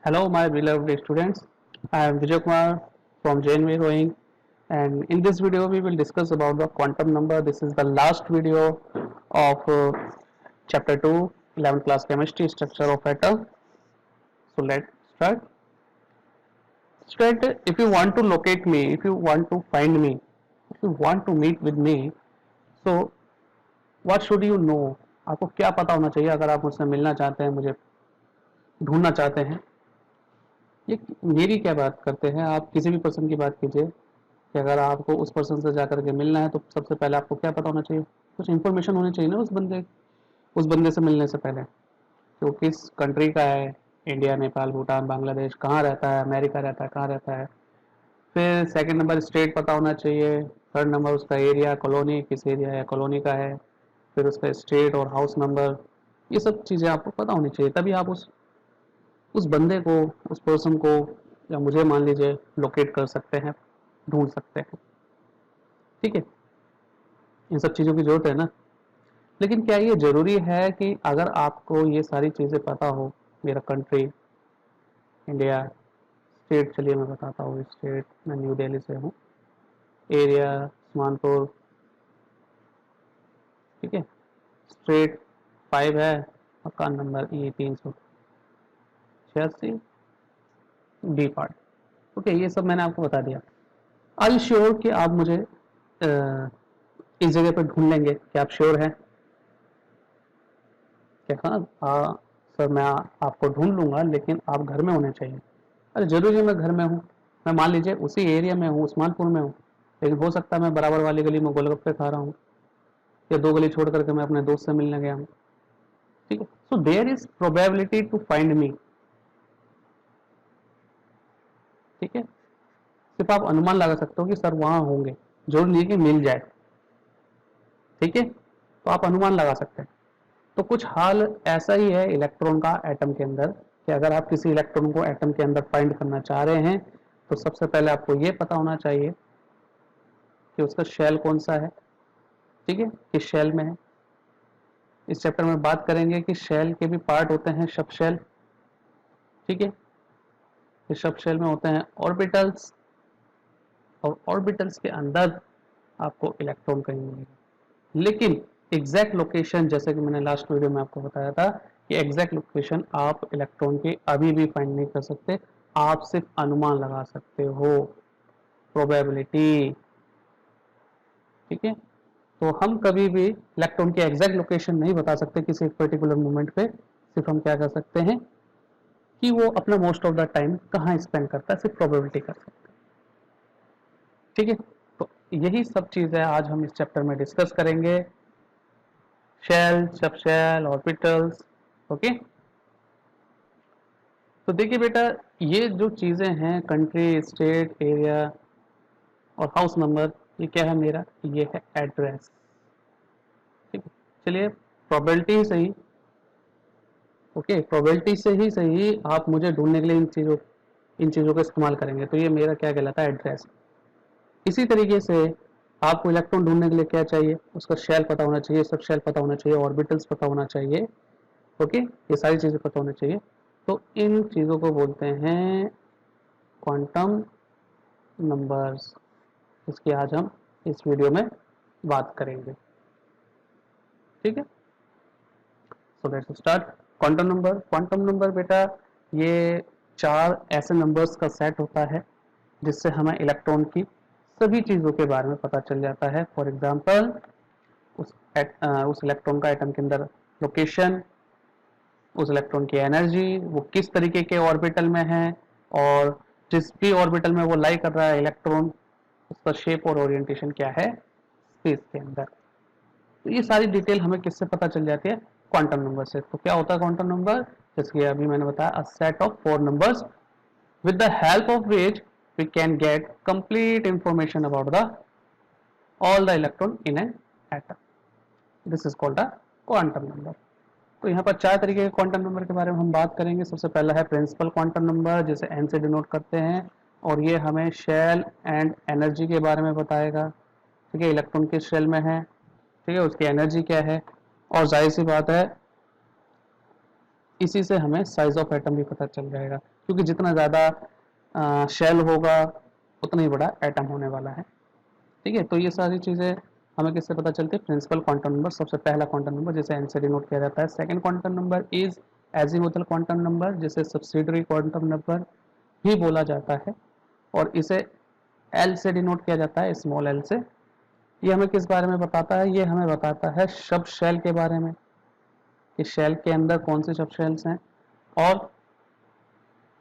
Hello, my beloved students. I am Vijay Kumar from JNV Rowing, and in this video, we will discuss about the quantum number. This is the last video of chapter 2, 11th class chemistry, structure of atom. So let's start. Straight, if you want to locate me, if you want to find me, if you want to meet with me, so what should you know? आपको क्या पता होना चाहिए अगर आप मुझसे मिलना चाहते हैं, मुझे ढूंढना चाहते हैं? ये मेरी क्या बात करते हैं, आप किसी भी पर्सन की बात कीजिए कि अगर आपको उस पर्सन से जाकर के मिलना है तो सबसे पहले आपको क्या पता होना चाहिए? कुछ इन्फॉर्मेशन होनी चाहिए ना उस बंदे से मिलने से पहले कि वो किस कंट्री का है, इंडिया, नेपाल, भूटान, बांग्लादेश, कहाँ रहता है, अमेरिका रहता है, कहाँ रहता है। फिर सेकंड नंबर स्टेट पता होना चाहिए। थर्ड नंबर उसका एरिया, कॉलोनी, किस एरिया या कॉलोनी का है। फिर उसका स्टेट और हाउस नंबर, ये सब चीज़ें आपको पता होनी चाहिए, तभी आप उस बंदे को, उस पर्सन को, या मुझे मान लीजिए, लोकेट कर सकते हैं, ढूंढ सकते हैं। ठीक है, इन सब चीज़ों की जरूरत है ना। लेकिन क्या ये जरूरी है कि अगर आपको ये सारी चीज़ें पता हो, मेरा कंट्री इंडिया, स्टेट चलिए मैं बताता हूँ, स्टेट मैं न्यू दिल्ली से हूँ, एरिया उस्मानपुर, ठीक है, स्ट्रेट 5 है, मकान नंबर E 386 बी पार्ट। ओके, ये सब मैंने आपको बता दिया। आर यू श्योर कि आप मुझे इस जगह पर ढूंढ लेंगे? क्या आप श्योर हैं? क्या कहा? सर मैं आपको ढूंढ लूंगा, लेकिन आप घर में होने चाहिए। अरे जरूरी है मैं घर में हूँ? मैं मान लीजिए उसी एरिया में हूँ, उस्मानपुर में हूँ, लेकिन हो सकता है मैं बराबर वाली गली में गोलगप्पे खा रहा हूँ, या 2 गली छोड़ करके मैं अपने दोस्त से मिलने गया हूँ। ठीक है, so there is probability to find me. ठीक है, सिर्फ आप अनुमान लगा सकते हो कि सर वहां होंगे, जरूरी नहीं कि मिल जाए। ठीक है, तो आप अनुमान लगा सकते हैं। तो कुछ हाल ऐसा ही है इलेक्ट्रॉन का एटम के अंदर, कि अगर आप किसी इलेक्ट्रॉन को एटम के अंदर फाइंड करना चाह रहे हैं तो सबसे पहले आपको ये पता होना चाहिए कि उसका शेल कौन सा है। ठीक है, किस शेल में है। इस चैप्टर में बात करेंगे कि शेल के भी पार्ट होते हैं, सब शेल। ठीक है, इस सब शेल में होते हैं ऑर्बिटल्स, और ऑर्बिटल्स के अंदर आपको इलेक्ट्रॉन कहीं मिलेगा। लेकिन एग्जैक्ट लोकेशन, जैसे कि मैंने लास्ट वीडियो में आपको बताया था कि एग्जैक्ट लोकेशन आप इलेक्ट्रॉन की अभी भी फाइंड नहीं कर सकते, आप सिर्फ अनुमान लगा सकते हो, प्रोबेबिलिटी। ठीक है, तो हम कभी भी इलेक्ट्रॉन की एग्जैक्ट लोकेशन नहीं बता सकते किसी एक पर्टिकुलर मोमेंट पे। सिर्फ हम क्या कर सकते हैं कि वो अपना मोस्ट ऑफ द टाइम कहाँ स्पेंड करता है, सिर्फ प्रोबेबिलिटी कर सकते हैं। ठीक है, तो यही सब चीज़ें आज हम इस चैप्टर में डिस्कस करेंगे। शेल, सब शेल, ऑर्बिटल्स। ओके, तो देखिए बेटा, ये जो चीज़ें हैं, कंट्री, स्टेट, एरिया और हाउस नंबर, ये क्या है मेरा? ये है एड्रेस। ठीक है, चलिए प्रोबेबिलिटी ही सही, ओके, प्रोबेबिलिटी से ही सही आप मुझे ढूंढने के लिए इन चीज़ों का इस्तेमाल करेंगे, तो ये मेरा क्या कहलाता है? एड्रेस। इसी तरीके से आपको इलेक्ट्रॉन ढूंढने के लिए क्या चाहिए? उसका शेल पता होना चाहिए, सब शेल पता होना चाहिए, ऑर्बिटल्स पता होना चाहिए। ओके, ये सारी चीज़ें पता होनी चाहिए। तो इन चीज़ों को बोलते हैं क्वांटम नंबर्स, इसकी आज हम इस वीडियो में बात करेंगे। ठीक है, so let's start. Quantum number बेटा, ये 4 ऐसे नंबर्स का सेट होता है जिससे हमें इलेक्ट्रॉन की सभी चीज़ों के बारे में पता चल जाता है। फॉर एग्जांपल, उस इलेक्ट्रॉन का एटम के अंदर लोकेशन, उस इलेक्ट्रॉन की एनर्जी, वो किस तरीके के ऑर्बिटल में है, और जिस भी ऑर्बिटल में वो लाई कर रहा है इलेक्ट्रॉन, उसका शेप और ओरिएंटेशन क्या है स्पेस के अंदर। तो ये सारी डिटेल हमें किससे पता चल जाती है? क्वांटम नंबर से। तो क्या होता है क्वांटम नंबर? जैसे अभी मैंने बताया, a set of 4 numbers with the help of which we can get complete information about the all the electron in an atom. This is called a quantum number. तो यहाँ पर 4 तरीके के क्वांटम नंबर के बारे में हम बात करेंगे। सबसे पहला है प्रिंसिपल क्वांटम नंबर, जिसे n से डिनोट करते हैं, और ये हमें शेल एंड एनर्जी के बारे में बताएगा। ठीक है, इलेक्ट्रॉन किस शेल में है, ठीक है, उसकी एनर्जी क्या है, और जाहिर सी बात है इसी से हमें साइज ऑफ एटम भी पता चल जाएगा, क्योंकि जितना ज़्यादा शेल होगा उतना ही बड़ा एटम होने वाला है। ठीक है, तो ये सारी चीज़ें हमें किससे पता चलती है? प्रिंसिपल क्वांटम नंबर, सबसे पहला क्वांटम नंबर जिसे एन से डिनोट किया जाता है। Second quantum number is azimuthal quantum number, जिसे सब्सिडरी क्वांटम नंबर भी बोला जाता है, और इसे एल से डिनोट किया जाता है, स्मॉल एल से। ये हमें किस बारे में बताता है? ये हमें बताता है सब शेल के बारे में, कि शेल के अंदर कौन से सब शेल्स हैं, और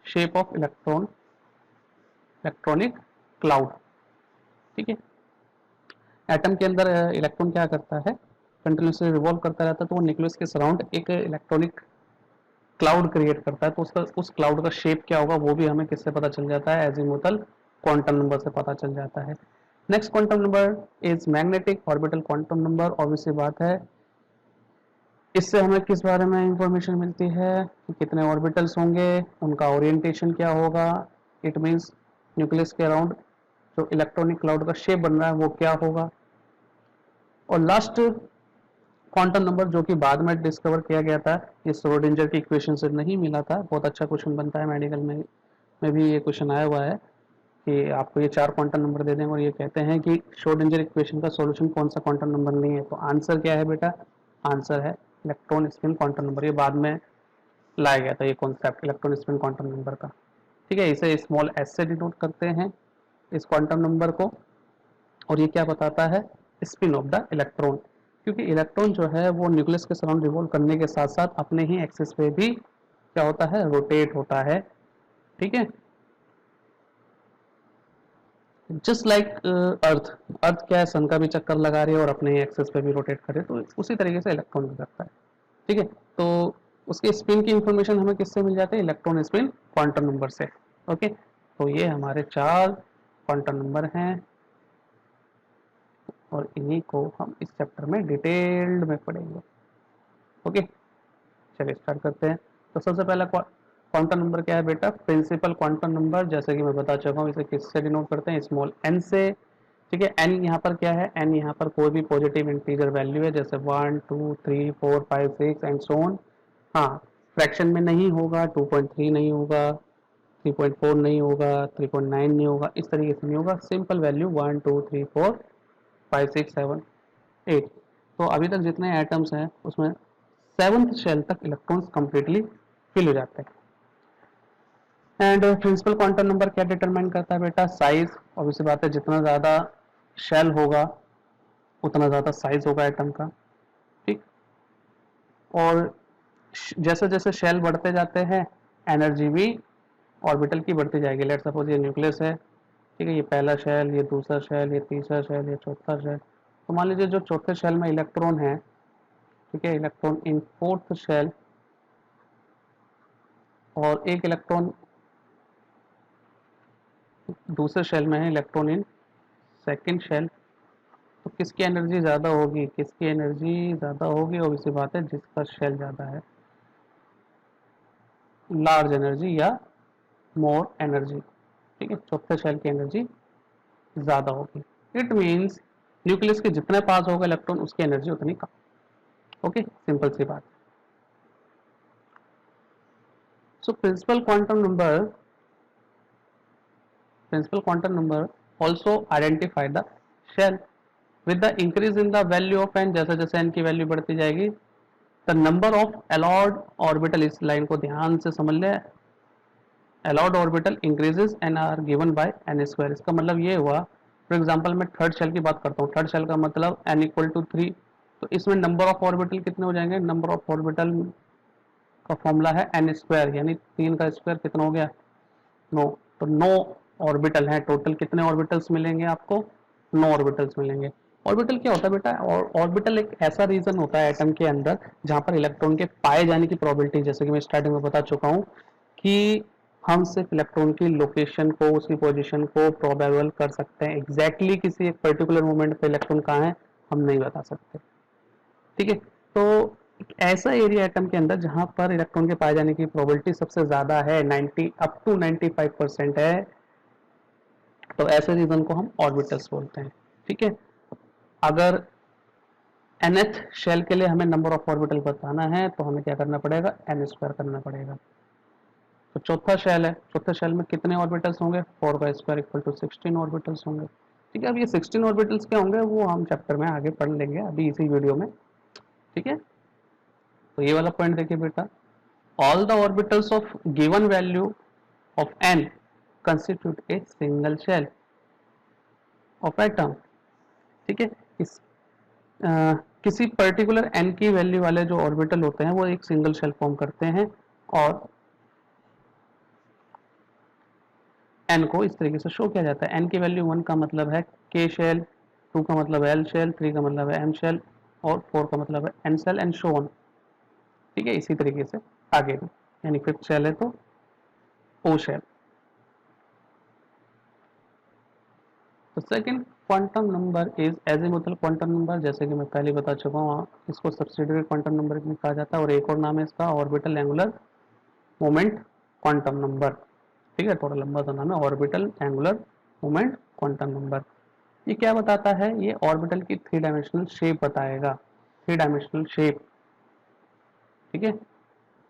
shape of electron, electronic cloud. ठीक है, एटम के अंदर इलेक्ट्रॉन क्या करता है? कंटिन्यूसली रिवॉल्व करता रहता है, तो वो न्यूक्लियस के सराउंड एक इलेक्ट्रॉनिक क्लाउड क्रिएट करता है। तो उसका, उस क्लाउड का शेप क्या होगा वो भी हमें किससे पता चल जाता है? एजीमुथल क्वांटम नंबर से पता चल जाता है। Next quantum number is magnetic orbital quantum number. Obviously बात है, इससे हमें किस बारे में इंफॉर्मेशन मिलती है? कि कितने ऑर्बिटल्स होंगे, उनका ओरिएंटेशन क्या होगा, इट मीन्स न्यूक्लियस के अराउंड जो इलेक्ट्रॉनिक क्लाउड का शेप बन रहा है वो क्या होगा। और लास्ट क्वांटम नंबर जो कि बाद में डिस्कवर किया गया था, ये श्रोडिंजर की इक्वेशन से नहीं मिला था। बहुत अच्छा क्वेश्चन बनता है मेडिकल में भी ये क्वेश्चन आया हुआ है कि आपको ये 4 क्वांटम नंबर दे देंगे और ये कहते हैं कि श्रोडिंजर इक्वेशन का सॉल्यूशन कौन सा क्वांटम नंबर नहीं है। तो आंसर क्या है बेटा? आंसर है इलेक्ट्रॉन स्पिन क्वांटम नंबर। ये बाद में लाया गया था ये concept electron spin quantum number का। ठीक है, इसे स्मॉल एस से डिनोट करते हैं इस क्वांटम नंबर को। और ये क्या बताता है? स्पिन ऑफ द इलेक्ट्रॉन, क्योंकि इलेक्ट्रॉन जो है वो न्यूक्लियस के सराउंड रिवॉल्व करने के साथ साथ अपने ही एक्सिस पे भी क्या होता है? रोटेट होता है। ठीक है, जस्ट लाइक अर्थ। अर्थ क्या है? सन का भी चक्कर लगा रही है और अपने ही एक्सिस पे भी रोटेट कर रही है, तो उसी तरीके से इलेक्ट्रॉन भी करता है। ठीक है, तो उसके स्पिन की इंफॉर्मेशन हमें किससे मिल जाती है? इलेक्ट्रॉन स्पिन क्वांटम नंबर से। ओके, तो ये हमारे 4 क्वांटम नंबर हैं और इन्हीं को हम इस चैप्टर में डिटेल्ड में पढ़ेंगे। ओके, चलिए स्टार्ट करते हैं। तो सबसे पहला क्वांटम नंबर क्या है बेटा? Principal quantum number. जैसे कि मैं बता चुका हूँ, इसे किससे डिनोट करते हैं? स्मॉल एन से। ठीक है, एन यहाँ पर क्या है? एन यहाँ पर कोई भी पॉजिटिव इंटीजर वैल्यू है, जैसे 1 2 3 4 5 6 एंड सो ऑन। हाँ, फ्रैक्शन में नहीं होगा, 2.3 नहीं होगा, 3.4 नहीं होगा, 3.9 नहीं होगा, इस तरीके से नहीं होगा। Simple value 1 2 3 4 5 6 7 8। तो अभी तक जितने एटम्स हैं उसमें 7th शेल तक इलेक्ट्रॉन्स कंप्लीटली फिल हो जाते हैं। एंड प्रिंसिपल क्वांटम नंबर क्या डिटरमाइन करता है बेटा? साइज। ऑब्वियसली बात है, जितना ज़्यादा शेल होगा उतना ज़्यादा साइज होगा एटम का। ठीक, और जैसे जैसे शेल बढ़ते जाते हैं एनर्जी भी ऑर्बिटल की बढ़ती जाएगी। लेट सपोज ये न्यूक्लियस है, ठीक है, ये पहला शेल, ये दूसरा शेल, ये तीसरा शेल, ये चौथा शेल। तो मान लीजिए जो चौथे शेल में इलेक्ट्रॉन है, ठीक है, इलेक्ट्रॉन इन 4th शेल, और एक इलेक्ट्रॉन दूसरे शेल में है, इलेक्ट्रॉन इन 2nd शेल। तो किसकी एनर्जी ज़्यादा होगी? किसकी एनर्जी ज़्यादा होगी? ऑब्वियसली बात है, जिसका शेल ज़्यादा है, लार्ज एनर्जी या मोर एनर्जी। ठीक है, चौथे शेल की एनर्जी ज़्यादा होगी। इट मीन्स न्यूक्लियस के जितने पास होगा इलेक्ट्रॉन उसकी एनर्जी उतनी कम। ओके, सिंपल सी बात। सो principal quantum number also identify the shell with the increase in the value of n। जैसे जैसे n की वैल्यू बढ़ती जाएगी, the number of allowed orbital, इस लाइन को ध्यान से समझ ले, allowed orbital increases and are given by n square। इसका मतलब ये हुआ, फॉर एग्जांपल मैं थर्ड शेल की बात करता हूँ, थर्ड शेल का मतलब n इक्वल टू 3। तो इसमें नंबर ऑफ ऑर्बिटल कितने हो जाएंगे? नंबर ऑफ ऑर्बिटल का फॉर्मूला है n स्क्वायर, यानी 3 का स्क्वायर कितना हो गया? 9। तो 9 ऑर्बिटल है टोटल। कितने ऑर्बिटल्स मिलेंगे आपको? 9 ऑर्बिटल्स मिलेंगे। ऑर्बिटल क्या होता है बेटा? और ऑर्बिटल एक ऐसा रीजन होता है एटम के अंदर जहां पर इलेक्ट्रॉन के पाए जाने की प्रोबेबिलिटी, जैसे कि मैं स्टार्टिंग में बता चुका हूं कि हम सिर्फ इलेक्ट्रॉन की लोकेशन को, उसकी पोजीशन को प्रोबेबल कर सकते हैं। एग्जैक्टली किसी एक पर्टिकुलर मोमेंट पे इलेक्ट्रॉन कहाँ है हम नहीं बता सकते। ठीक है, तो एक ऐसा एरिया एटम के अंदर जहां पर इलेक्ट्रॉन के पाए जाने की प्रोबेबिलिटी सबसे ज्यादा है, 90 अप टू 95% है, तो ऐसे रीजन को हम ऑर्बिटल्स बोलते हैं। ठीक है, अगर nth शेल के लिए हमें नंबर ऑफ ऑर्बिटल बताना है तो हमें क्या करना पड़ेगा, n स्क्वायर करना पड़ेगा। तो चौथा शेल है, चौथे शेल में कितने ऑर्बिटल्स होंगे, 4 का स्क्वायर इक्वल टू 16 ऑर्बिटल्स होंगे। ठीक है, अब ये 16 ऑर्बिटल्स क्या होंगे वो हम चैप्टर में आगे पढ़ लेंगे, अभी इसी वीडियो में। ठीक है, तो ये वाला पॉइंट देखिए बेटा, all the orbitals of given value of n constitute a single shell of atom. ठीक है, इस किसी पर्टिकुलर n की वैल्यू वाले जो ऑर्बिटल होते हैं वो एक सिंगल शेल फॉर्म करते हैं, और n को इस तरीके से शो किया जाता है। n की वैल्यू 1 का मतलब है k शेल, 2 का मतलब है l शेल, 3 का मतलब है m शेल, और 4 का मतलब है n shell and so on. ठीक है, इसी तरीके से आगे भी, यानी फिफ्थ शेल है तो o शेल। तो second quantum number is azimuthal quantum number, जैसे कि मैं पहले बता चुका हूँ, इसको सब्सिडियरी क्वांटम नंबर भी कहा जाता है, और एक और नाम है इसका orbital angular moment quantum number. ठीक है, थोड़ा लंबा सा नाम है, orbital angular moment quantum number. ये क्या बताता है, ये ऑर्बिटल की 3 डायमेंशनल शेप बताएगा, 3 डायमेंशनल शेप। ठीक है,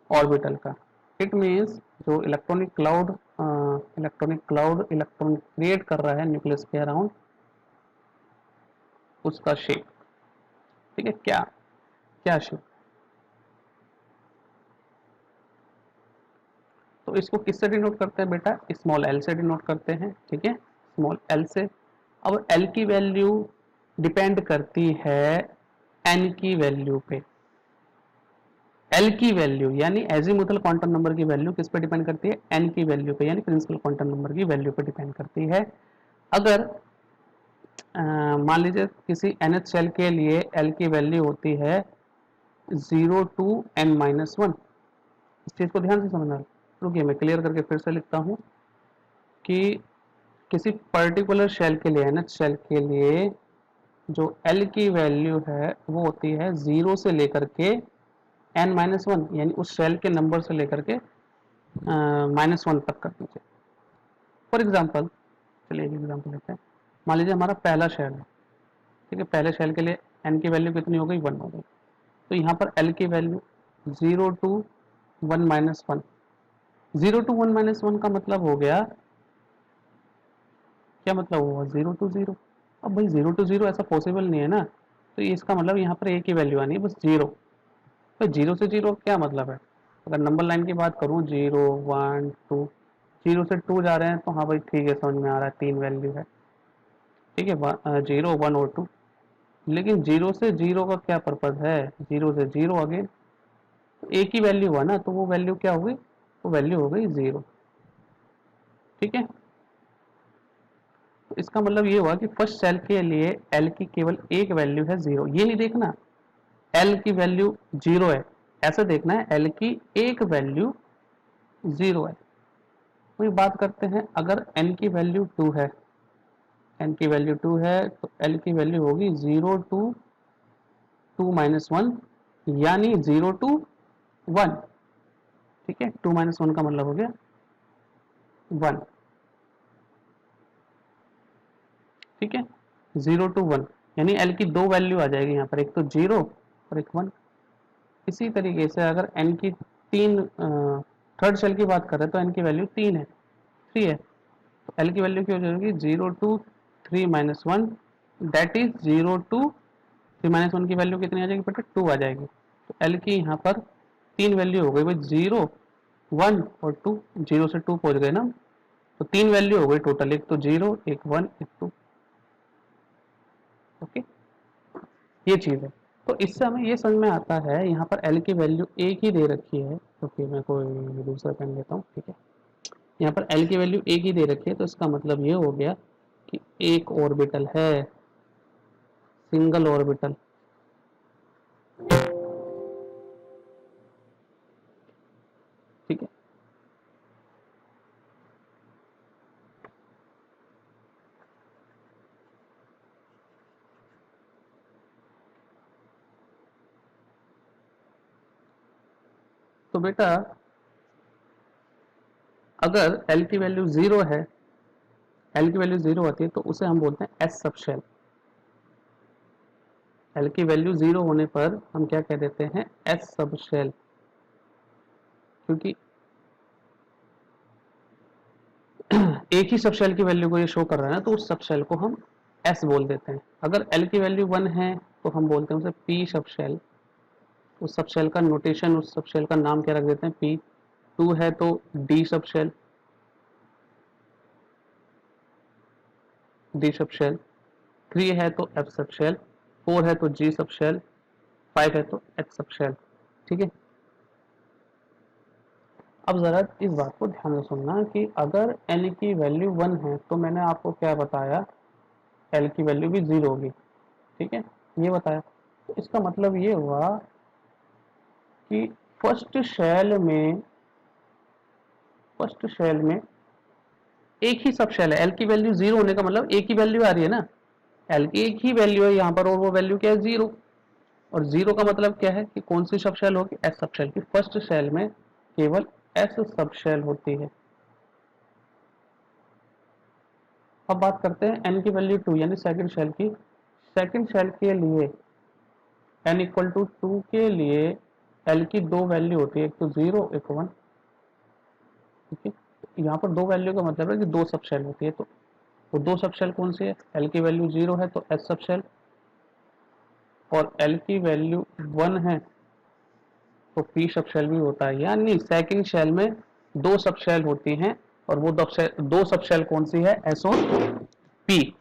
ऑर्बिटल का, इट मीन्स जो इलेक्ट्रॉन क्रिएट कर रहा है न्यूक्लियस के अराउंड, उसका शेप। ठीक है, क्या क्या शेप। तो इसको किससे डिनोट करते हैं बेटा, स्मॉल एल से डिनोट करते हैं। ठीक है, स्मॉल एल से। अब एल की वैल्यू डिपेंड करती है एन की वैल्यू पे। एल की वैल्यू यानी एजीमुथल क्वांटम नंबर की वैल्यू किस पे डिपेंड करती है, एन की वैल्यू पे, यानी प्रिंसिपल क्वांटम नंबर की वैल्यू पे डिपेंड करती है। अगर मान लीजिए किसी nth शेल के लिए एल की वैल्यू होती है 0 टू n-1, इस चीज को ध्यान से समझना। रुकिए मैं क्लियर करके फिर से लिखता हूँ कि किसी पर्टिकुलर शेल के लिए, nth शेल के लिए जो L की वैल्यू है वो होती है 0 से लेकर के n-1, यानी उस शेल के नंबर से लेकर के -1 तक कर दीजिए। फॉर एग्जाम्पल, चलिए एक एग्जाम्पल लेते हैं। मान लीजिए हमारा पहला शेल है। ठीक है, पहले शेल के लिए n की वैल्यू कितनी हो गई, 1 हो गई। तो यहाँ पर L की वैल्यू 0 टू 1-1, 0 टू 1-1 का मतलब हो गया, क्या मतलब हुआ, 0 टू 0। अब भाई 0 टू 0 ऐसा पॉसिबल नहीं है ना, तो इसका मतलब यहाँ पर एक ही वैल्यू आनी है, बस 0। तो 0 से 0 क्या मतलब है, अगर नंबर लाइन की बात करूँ 0 1 2, 0 से 2 जा रहे हैं तो हाँ भाई ठीक है, समझ में आ रहा है, 3 वैल्यू है। ठीक है, 0 1 और 2। लेकिन 0 से 0 का क्या पर्पज है, 0 से 0 अगेन, तो एक ही वैल्यू हुआ ना, तो वो वैल्यू क्या हो गई, वो वैल्यू हो गई 0। ठीक है, तो इसका मतलब ये हुआ कि फर्स्ट सेल के लिए एल की केवल एक वैल्यू है 0। ये नहीं देखना एल की वैल्यू 0 है, ऐसे देखना है एल की एक वैल्यू 0 है। वही बात करते हैं, अगर n की वैल्यू 2 है, n की वैल्यू 2 है तो l की वैल्यू होगी 0 टू 2-1, यानी 0 टू 1। ठीक है, 2-1 का मतलब हो गया 1। ठीक है, 0 टू 1, यानी l की दो वैल्यू आ जाएगी यहाँ पर, एक तो 0 और एक 1। इसी तरीके से अगर n की तीन, थर्ड शेल की बात करें तो n की वैल्यू 3 है, 3 है, तो l की वैल्यू क्या हो जाएगी, 0 टू 3-1, दैट इज 0 टू 3-1 की वैल्यू कितनी आ जाएगी बेटा, 2 आ जाएगी। तो l की यहाँ पर तीन वैल्यू हो गई भाई, 0 1 और 2, 0 से 2 पहुंच गए ना, तो तीन वैल्यू हो गई टोटल, एक तो 0 एक 1 एक 2। ओके, ये चीज़ है। तो इससे हमें ये समझ में आता है, यहाँ पर L की वैल्यू एक ही दे रखी है, तो फिर मैं कोई दूसरा पेन लेता हूँ। ठीक है, यहाँ पर L की वैल्यू एक ही दे रखी है, तो इसका मतलब ये हो गया कि एक ऑर्बिटल है, सिंगल ऑर्बिटल। ठीक है, तो बेटा अगर L की वैल्यू 0 है, L की वैल्यू 0 आती है तो उसे हम बोलते हैं एस सब शेल। एल की वैल्यू 0 होने पर हम क्या कह देते हैं, एस सब शेल, क्योंकि एक ही सब शेल की वैल्यू को ये शो कर रहा है ना, तो उस सब शेल को हम एस बोल देते हैं। अगर एल की वैल्यू 1 है तो हम बोलते हैं उसे पी सब शेल। उस सब शेल का नोटेशन, उस सब शेल का नाम क्या रख देते हैं, पी। 2 है तो डी सब शेल, डी सब शेल। 3 है तो एफ सब शेल, 4 है तो जी सब शेल, 5 है तो एच सब शेल। ठीक है। अब ज़रा इस बात को ध्यान से सुनना कि अगर एन की वैल्यू 1 है तो मैंने आपको क्या बताया, एल की वैल्यू भी 0 होगी। ठीक है, ये बताया। तो इसका मतलब ये हुआ कि फर्स्ट शेल में एक ही सब शेल है। एल की वैल्यू 0 होने का मतलब एक ही वैल्यू आ रही है ना, एल की एक ही वैल्यू है यहाँ पर, और वो वैल्यू क्या है, 0। और 0 का मतलब क्या है कि कौन सी सब शेल होगी, एस सब शेल की। फर्स्ट शेल में केवल एस सब शेल होती है। अब बात करते हैं एन की वैल्यू 2 यानी सेकंड शेल की। सेकंड शेल के लिए n इक्वल टू 2 के लिए एल की दो वैल्यू होती है, एक तो 0 एक 1। ठीक है, यहाँ पर दो वैल्यू का मतलब है कि दो सब शेल होती है। तो वो दो सब शेल कौन सी है, एल की वैल्यू 0 है तो एस सब शेल, और एल की वैल्यू 1 है तो पी सब शेल भी होता है। यानी सेकंड शेल में दो सब शेल होती हैं, और वो दो सब शेल कौन सी है, एस और पी।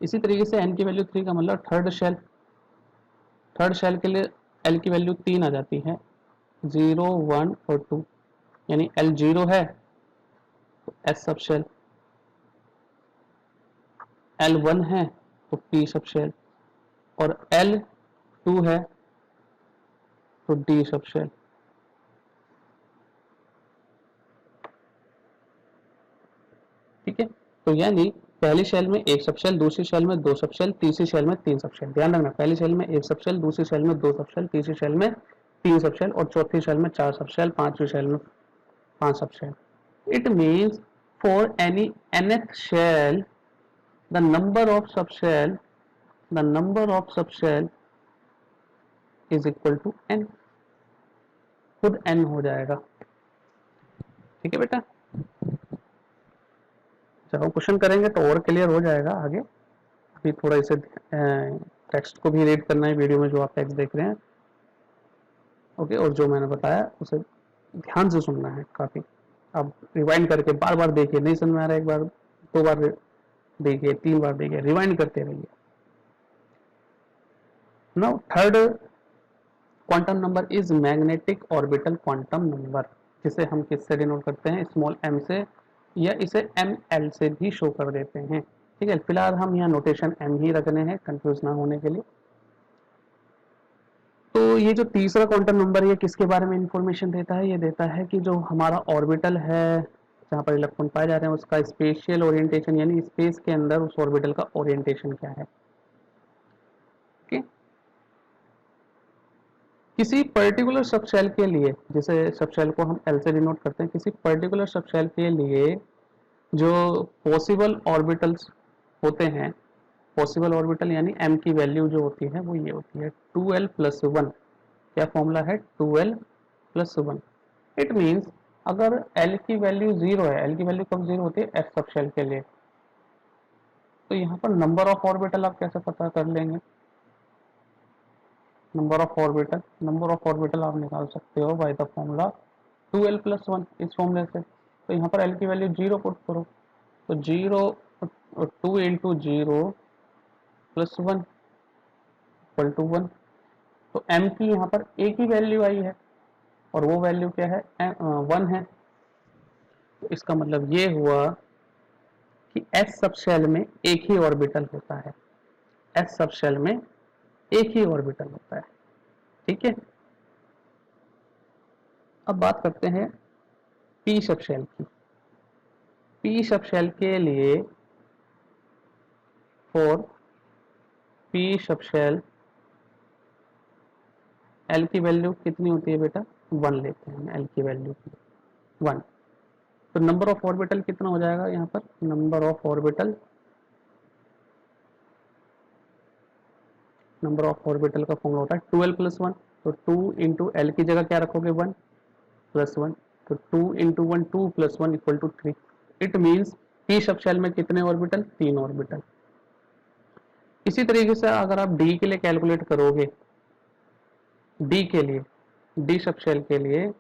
इसी तरीके से एन की वैल्यू 3 का मतलब थर्ड शेल। थर्ड शेल के लिए एल की वैल्यू 3 आ जाती है, 0 1 और 2। यानी एल 0 है तो एस सब शेल, एल 1 है तो पी सब शेल, और एल 2 है तो डी सब शेल। ठीक है, तो यानी पहली शेल में एक सब शेल, दूसरी शेल में दो सब शेल, तीसरी शेल में तीन सब शेल। ध्यान रखना, पहली शेल में एक सब शेल, दूसरी शेल में दो सब शेल, तीसरी शेल में तीन सब शेल, और चौथी शेल में चार सब शेल, पांचवी शेल में पांच sub shell. It means for any nth shell the number of sub shell, the number of sub shell is equal to n। खुद n हो जाएगा। ठीक है बेटा, जब हम क्वेश्चन करेंगे तो और क्लियर हो जाएगा आगे। अभी थोड़ा इसे टेक्स्ट को भी रीड करना है वीडियो में जो आप टेक्स्ट देख रहे हैं। ओके, और जो मैंने बताया उसे ध्यान से सुनना है काफ़ी। अब रिवाइंड करके बार बार देखिए, नहीं समझ में आ रहा है एक बार दो बार देखिए, तीन बार देखिए, रिवाइंड करते रहिए। Now third quantum number is magnetic orbital quantum number, जिसे हम किससे डिनोट करते हैं, स्मॉल m से, या इसे ml से भी शो कर देते हैं। ठीक है, फिलहाल हम यहाँ नोटेशन m ही रखने हैं कंफ्यूज ना होने के लिए। तो ये जो तीसरा क्वांटम नंबर ये किसके बारे में इंफॉर्मेशन देता है, ये देता है कि जो हमारा ऑर्बिटल है जहाँ पर इलेक्ट्रॉन पाए जा रहे हैं उसका स्पेशियल ओरिएंटेशन, यानी स्पेस के अंदर उस ऑर्बिटल का ओरिएंटेशन क्या है। ओके, किसी पर्टिकुलर सबशेल के लिए, जैसे सबशेल को हम एल से डिनोट करते हैं, किसी पर्टिकुलर सबशेल के लिए जो पॉसिबल ऑर्बिटल्स होते हैं, पॉसिबल ऑर्बिटल यानी m की वैल्यू जो होती है वो ये होती है 2l प्लस 1। क्या फॉर्मूला है, 2l प्लस 1। इट मीन्स अगर l की वैल्यू 0 है, l की वैल्यू कब 0 होती है, f सबशेल के लिए, तो यहाँ पर नंबर ऑफ ऑर्बिटल आप कैसे पता कर लेंगे, नंबर ऑफ ऑर्बिटल आप निकाल सकते हो by the formula 2l plus 1, इस फॉर्मूले से। तो यहाँ पर l की वैल्यू 0 पुट करो, तो 0 2 इंटू 0 प्लस 1 इक्वल टू 1। तो m की यहाँ पर एक ही वैल्यू आई है, और वो वैल्यू क्या है, 1 है। तो इसका मतलब ये हुआ कि s सब शेल में एक ही ऑर्बिटल होता है, s सब शेल में एक ही ऑर्बिटल होता है। ठीक है, अब बात करते हैं p सब शेल की। p सब शेल के लिए for p sub shell l की वैल्यू कितनी होती है बेटा, 1 लेते हैं हम l की वैल्यू 1। तो नंबर ऑफ ऑर्बिटल कितना हो जाएगा यहाँ पर, number of orbital number of orbital का फॉर्मूला होता है 2l + 1, तो 2 इंटू एल की जगह क्या रखोगे 1 + 1, तो 2 into 1 2 + 1 = 3। It means p sub shell में कितने ऑर्बिटल 3 ऑर्बिटल। इसी तरीके से अगर आप d के लिए कैलकुलेट करोगे, d के लिए d सब शेल के लिए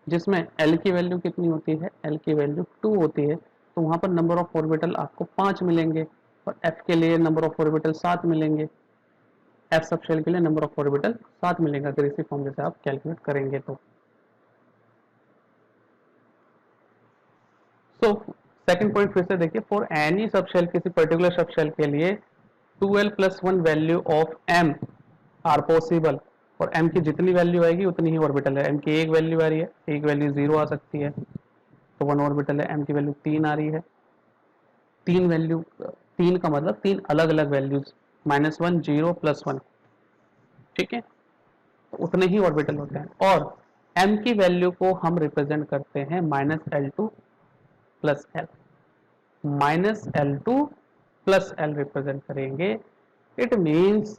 जिसमें L की वैल्यू कितनी होती है, L की वैल्यू 2 होती है, तो वहां पर नंबर ऑफ ऑर्बिटल आपको 5 मिलेंगे और F के लिए नंबर ऑफ ऑर्बिटल 7 मिलेंगे। F सब शेल के लिए नंबर ऑफ ऑर्बिटल 7 मिलेगा अगर इसी फॉर्मूले से आप कैलकुलेट करेंगे तो। सो सेकंड पॉइंट फिर से देखिए, फॉर एनी सब शेल, किसी पर्टिकुलर सब शेल के लिए 2l + 1 value of m are possible, और m की जितनी वैल्यू आएगी उतनी ही ऑर्बिटल है। m की एक वैल्यू आ रही है, एक वैल्यू 0 आ सकती है, तो 1 ऑर्बिटल है। m की वैल्यू 3 आ रही है, 3 वैल्यू, 3 का मतलब 3 अलग अलग वैल्यूज, -1 0 +1, ठीक है, तो उतने ही ऑर्बिटल होते हैं। और m की वैल्यू को हम रिप्रेजेंट करते हैं -L2 + L, -L2 + L represent करेंगे। इट मीन्स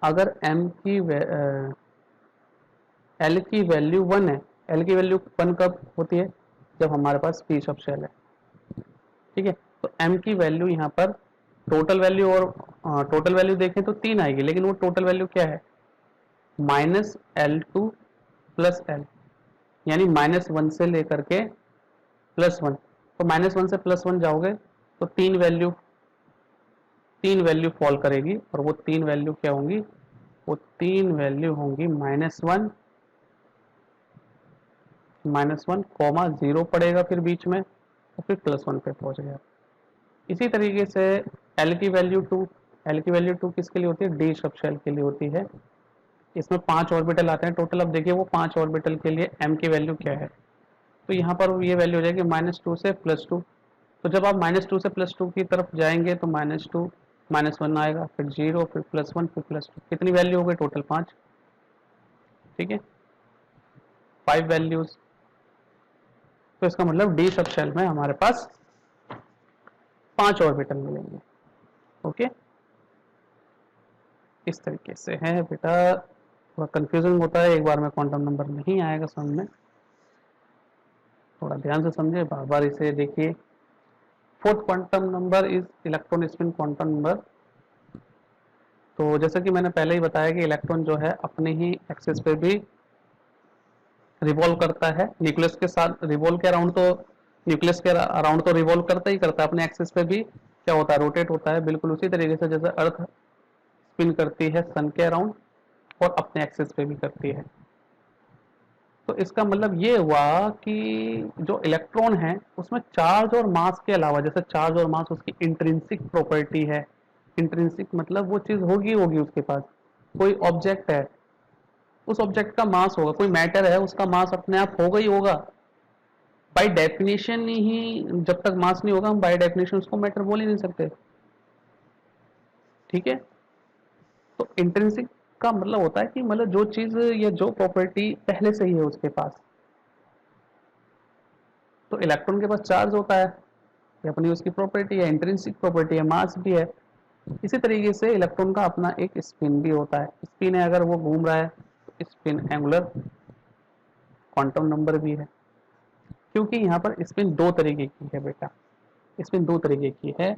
अगर m की L की वैल्यू 1 है, L की वैल्यू 1 कब होती है, जब हमारे पास p सब शेल है, ठीक है, तो m की वैल्यू यहाँ पर टोटल वैल्यू, और टोटल वैल्यू देखें तो 3 आएगी, लेकिन वो टोटल वैल्यू क्या है -L2 + L, यानी -1 से लेकर के +1, तो -1 से +1 जाओगे तो तीन वैल्यू फॉल करेगी, और वो तीन वैल्यू क्या होंगी, वो तीन वैल्यू होंगी -1 0 पड़ेगा फिर बीच में, और फिर +1 पे पहुंच गया। इसी तरीके से L की वैल्यू 2, L की वैल्यू 2 किसके लिए होती है, D सब शेल के लिए होती है। इसमें 5 ऑर्बिटल आते हैं टोटल। अब देखिए वो 5 ऑर्बिटल के लिए m की वैल्यू क्या है, तो यहाँ पर ये वैल्यू हो जाएगी -2 से +2, तो जब आप -2 से +2 की तरफ जाएंगे तो -2 -1 आएगा, फिर 0, फिर +1, फिर +2, कितनी वैल्यू हो गई टोटल 5, ठीक है, 5 वैल्यूज। तो इसका मतलब डी सब शेल में हमारे पास 5 ऑर्बिटल मिलेंगे। ओके, इस तरीके से है बेटा, थोड़ा कंफ्यूजन होता है एक बार में क्वांटम नंबर नहीं आएगा समझ में, थोड़ा ध्यान से समझे, बार बार इसे देखिए। Fourth quantum number is electron spin quantum number. तो जैसा कि मैंने पहले ही बताया कि इलेक्ट्रॉन जो है अपने ही एक्सिस पे भी रिवॉल्व करता है, न्यूक्लियस के साथ रिवॉल्व के अराउंड, तो न्यूक्लियस के अराउंड तो रिवॉल्व करता ही करता है, अपने एक्सिस पे भी क्या होता है, रोटेट होता है, बिल्कुल उसी तरीके से जैसे अर्थ स्पिन करती है सन के अराउंड और अपने एक्सिस पे भी करती है। तो इसका मतलब ये हुआ कि जो इलेक्ट्रॉन है उसमें चार्ज और मास के अलावा, जैसे चार्ज और मास उसकी इंट्रिंसिक प्रॉपर्टी है, इंट्रिंसिक मतलब वो चीज होगी होगी उसके पास, कोई ऑब्जेक्ट है, उस ऑब्जेक्ट का मास होगा, कोई मैटर है उसका मास अपने आप होगा ही होगा, बाय डेफिनेशन ही, जब तक मास नहीं होगा हम बाय डेफिनेशन उसको मैटर बोल ही नहीं सकते, ठीक है। तो इंट्रिंसिक का मतलब होता है कि मतलब जो चीज या जो प्रॉपर्टी पहले से ही है उसके पास। तो इलेक्ट्रॉन के पास चार्ज होता है, ये अपनी उसकी प्रॉपर्टी है, इंट्रिंसिक प्रॉपर्टी है, मास भी है। इसी तरीके से इलेक्ट्रॉन का अपना एक स्पिन भी होता है, स्पिन है अगर वो घूम रहा है तो स्पिन एंगुलर क्वांटम नंबर भी है। क्योंकि यहाँ पर स्पिन दो तरीके की है बेटा, स्पिन दो तरीके की है,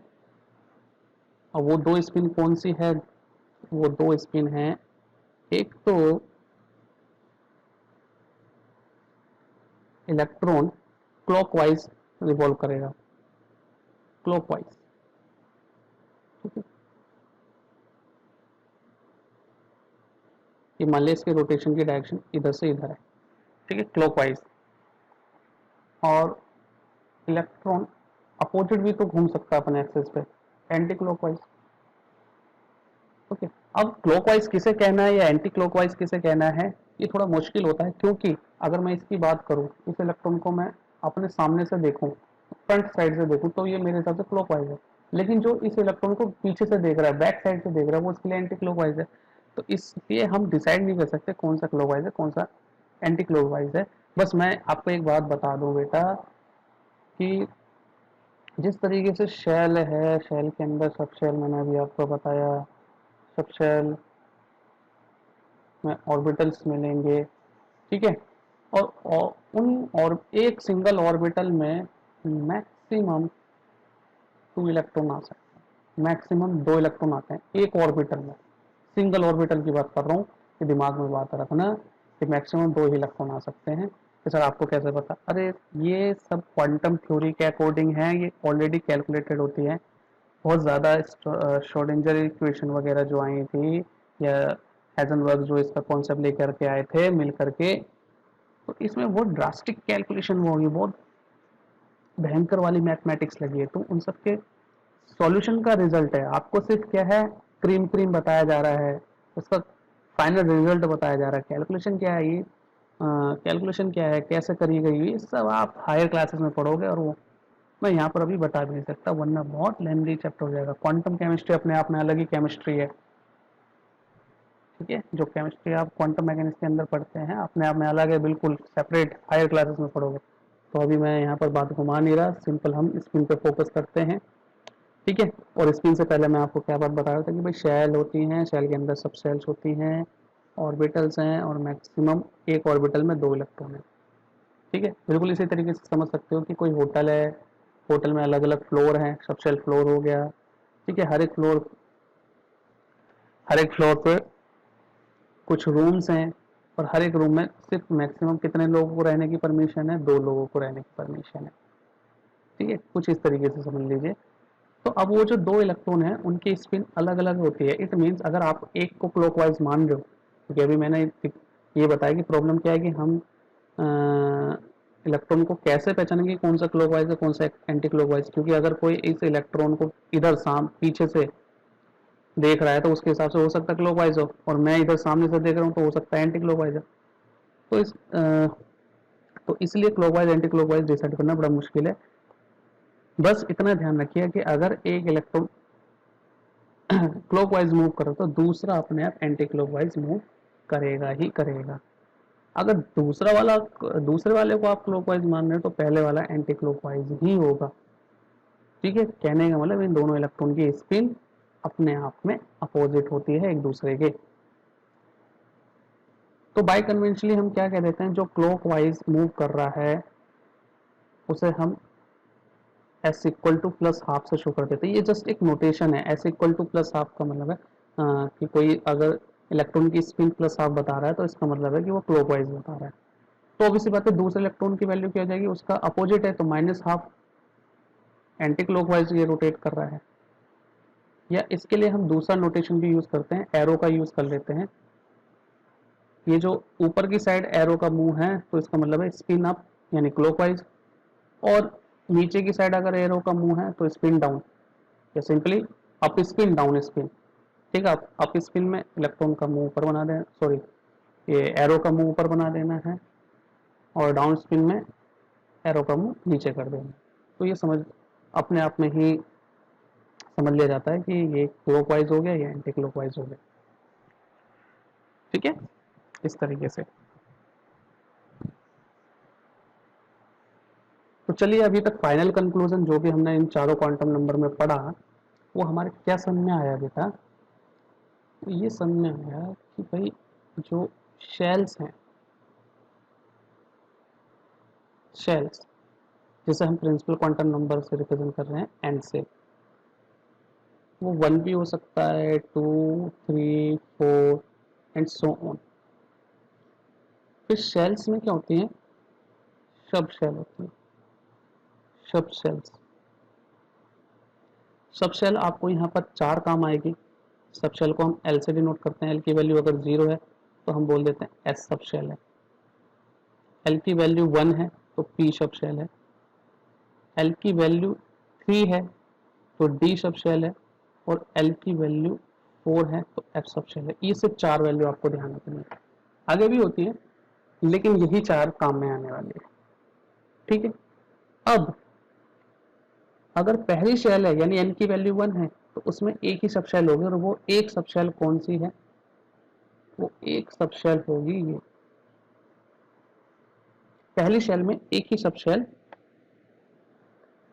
और वो दो स्पिन कौन सी है, वो दो स्पिन है, एक तो इलेक्ट्रॉन क्लॉकवाइज रिवॉल्व करेगा, क्लॉकवाइज, ठीक है, ये मान लिया इसके रोटेशन की डायरेक्शन इधर से इधर है, ठीक है, क्लॉकवाइज। और इलेक्ट्रॉन अपोजिट भी तो घूम सकता है अपने एक्सिस पे, एंटी क्लॉकवाइज। ओके, अब क्लॉकवाइज किसे कहना है या एंटी क्लॉकवाइज किसे कहना है, ये थोड़ा मुश्किल होता है, क्योंकि अगर मैं इसकी बात करूं, इस इलेक्ट्रॉन को मैं अपने सामने से देखूं, फ्रंट साइड से देखूं, तो ये मेरे हिसाब से क्लॉकवाइज है, लेकिन जो इस इलेक्ट्रॉन को पीछे से देख रहा है, बैक साइड से देख रहा है, वो इसके लिए एंटी क्लॉकवाइज है। तो इसलिए हम डिसाइड नहीं कर सकते कौन सा क्लॉकवाइज है कौन सा एंटी क्लॉकवाइज है। बस मैं आपको एक बात बता दूं बेटा कि जिस तरीके से शेल है, शेल के अंदर सब शेल मैंने अभी आपको बताया, सब शेल में ऑर्बिटल्स मिलेंगे, ठीक है। और एक सिंगल ऑर्बिटल में मैक्सिमम 2 इलेक्ट्रॉन आ सकते हैं, मैक्सिमम 2 इलेक्ट्रॉन आते हैं एक ऑर्बिटल में। सिंगल ऑर्बिटल की बात कर रहा हूँ, कि दिमाग में बात रखना कि मैक्सिमम 2 ही इलेक्ट्रॉन आ सकते हैं। कि सर आपको कैसे पता? अरे ये सब क्वांटम थ्योरी के अकॉर्डिंग है, ये ऑलरेडी कैलकुलेटेड होती है। बहुत ज़्यादा श्रोडिंगर इक्वेशन वगैरह जो आई थी, या हाइजेनबर्ग जो इसका कॉन्सेप्ट लेकर के आए थे मिल करके, तो इसमें बहुत ड्रास्टिक कैलकुलेशन होगी, बहुत भयंकर वाली मैथमेटिक्स लगी है। तो उन सब के सॉल्यूशन का रिजल्ट है, आपको सिर्फ क्या है, क्रीम क्रीम बताया जा रहा है, उसका फाइनल रिजल्ट बताया जा रहा है। कैलकुलेशन क्या है, ये कैलकुलेशन क्या है, कैसे करी गई, ये सब आप हायर क्लासेस में पढ़ोगे, और वो मैं यहाँ पर अभी बता भी नहीं सकता, वरना बहुत लेंथी चैप्टर हो जाएगा। क्वांटम केमिस्ट्री अपने आप में अलग ही केमिस्ट्री है, ठीक है। जो केमिस्ट्री आप क्वांटम मैकेनिक्स के अंदर पढ़ते हैं अपने आप में अलग है, बिल्कुल सेपरेट हायर क्लासेस में पढ़ोगे। तो अभी मैं यहाँ पर बात घुमा नहीं रहा, सिंपल हम स्पिन पे फोकस करते हैं, ठीक है। और स्पिन से पहले मैं आपको क्या बात बता रहा था कि भाई शेल होती हैं, शेल के अंदर सब शेल्स होती हैं, ऑर्बिटल्स हैं, और मैक्सिमम एक ऑर्बिटल में 2 इलेक्ट्रॉन है, ठीक है। बिल्कुल इसी तरीके से समझ सकते हो कि कोई होटल है, होटल में अलग अलग फ्लोर हैं, सब शेल फ्लोर हो गया, ठीक है। हर एक फ्लोर पे कुछ रूम्स हैं, और हर एक रूम में सिर्फ मैक्सिमम कितने लोगों को रहने की परमिशन है, 2 लोगों को रहने की परमिशन है, ठीक है। कुछ इस तरीके से समझ लीजिए। तो अब वो जो 2 इलेक्ट्रॉन है उनकी स्पिन अलग अलग होती है। इट मीन्स अगर आप एक को क्लॉकवाइज मान रहे हो, क्योंकि अभी मैंने ये बताया कि प्रॉब्लम क्या है कि हम इलेक्ट्रॉन को कैसे पहचानेंगे कौन सा क्लॉकवाइज है कौन सा एंटी क्लॉकवाइज, क्योंकि अगर कोई इस इलेक्ट्रॉन को इधर पीछे से देख रहा है तो उसके हिसाब से हो सकता है क्लॉकवाइज हो, और मैं इधर सामने से देख रहा हूँ तो हो सकता है एंटी क्लॉकवाइज है। तो तो इसलिए क्लॉकवाइज एंटी क्लॉकवाइज डिसाइड करना बड़ा मुश्किल है। बस इतना ध्यान रखिए कि अगर एक इलेक्ट्रॉन क्लॉकवाइज मूव करो तो दूसरा अपने आप एंटी क्लॉकवाइज मूव करेगा ही करेगा। अगर दूसरे वाले को आप क्लॉकवाइज मान रहे हो तो पहले वाला एंटी क्लॉकवाइज ही होगा, ठीक है। कहने का मतलब इन दोनों इलेक्ट्रॉन की स्पिन अपने आप में अपोजिट होती है एक दूसरे के। तो बाय कन्वेंशनली हम क्या कह देते हैं, जो क्लॉकवाइज मूव कर रहा है उसे हम S equal two plus half से शो कर देते हैं। ये जस्ट एक नोटेशन है, S equal two plus half का मतलब है कि कोई अगर इलेक्ट्रॉन की स्पिन प्लस हाफ बता रहा है तो इसका मतलब है कि वो क्लॉकवाइज बता रहा है। तो ऑब्वियसली बात है दूसरे इलेक्ट्रॉन की वैल्यू क्या हो जाएगी, उसका अपोजिट है, तो माइनस हाफ एंटी क्लॉकवाइज ये रोटेट कर रहा है। या इसके लिए हम दूसरा नोटेशन भी यूज करते हैं, एरो का यूज कर लेते हैं। ये जो ऊपर की साइड एरो का मुंह है तो इसका मतलब है स्पिन अप यानी क्लॉकवाइज, और नीचे की साइड अगर एरो का मुंह है तो स्पिन डाउन, या simply up spin down spin, ठीक है। अप स्पिन में इलेक्ट्रॉन का मुंह ऊपर बना देना, सॉरी ये एरो का मुंह ऊपर बना देना है, और डाउन स्पिन में एरो का मुंह नीचे कर देना। तो ये समझ अपने आप में ही समझ लिया जाता है कि ये क्लॉकवाइज हो गया या एंटी क्लॉकवाइज हो गया, ठीक है, इस तरीके से। तो चलिए अभी तक फाइनल कंक्लूजन जो भी हमने इन चारों क्वांटम नंबर में पढ़ा वो हमारे क्या समझ में आया बेटा। तो ये समझ में आया कि भाई जो शेल्स हैं, शेल्स जिसे हम प्रिंसिपल क्वांटम नंबर से रिप्रेजेंट कर रहे हैं एन से, वो 1 भी हो सकता है, 2, 3, 4 एंड सो ऑन। फिर शेल्स में क्या होती हैं, सब शेल होती है, सब शेल्स। सब शेल आपको यहाँ पर 4 काम आएगी। सब शेल को हम एल से डिनोट करते हैं, एल की वैल्यू अगर 0 है तो हम बोल देते हैं एस सब शेल है, एल की वैल्यू 1 है तो पी सब शेल है, एल की वैल्यू 3 है तो डी सब शेल है, और एल की वैल्यू 4 है तो एफ सब शेल है। ये सिर्फ 4 वैल्यू आपको ध्यान रखनी है, आगे भी होती है लेकिन यही 4 काम में आने वाली है, ठीक है। अब अगर पहली शेल है यानी एन की वैल्यू 1 है तो उसमें एक ही सब शेल होगी, और वो एक सब शेल कौन सी है, वो एक सब शेल होगी ये पहली शेल में एक ही सब शेल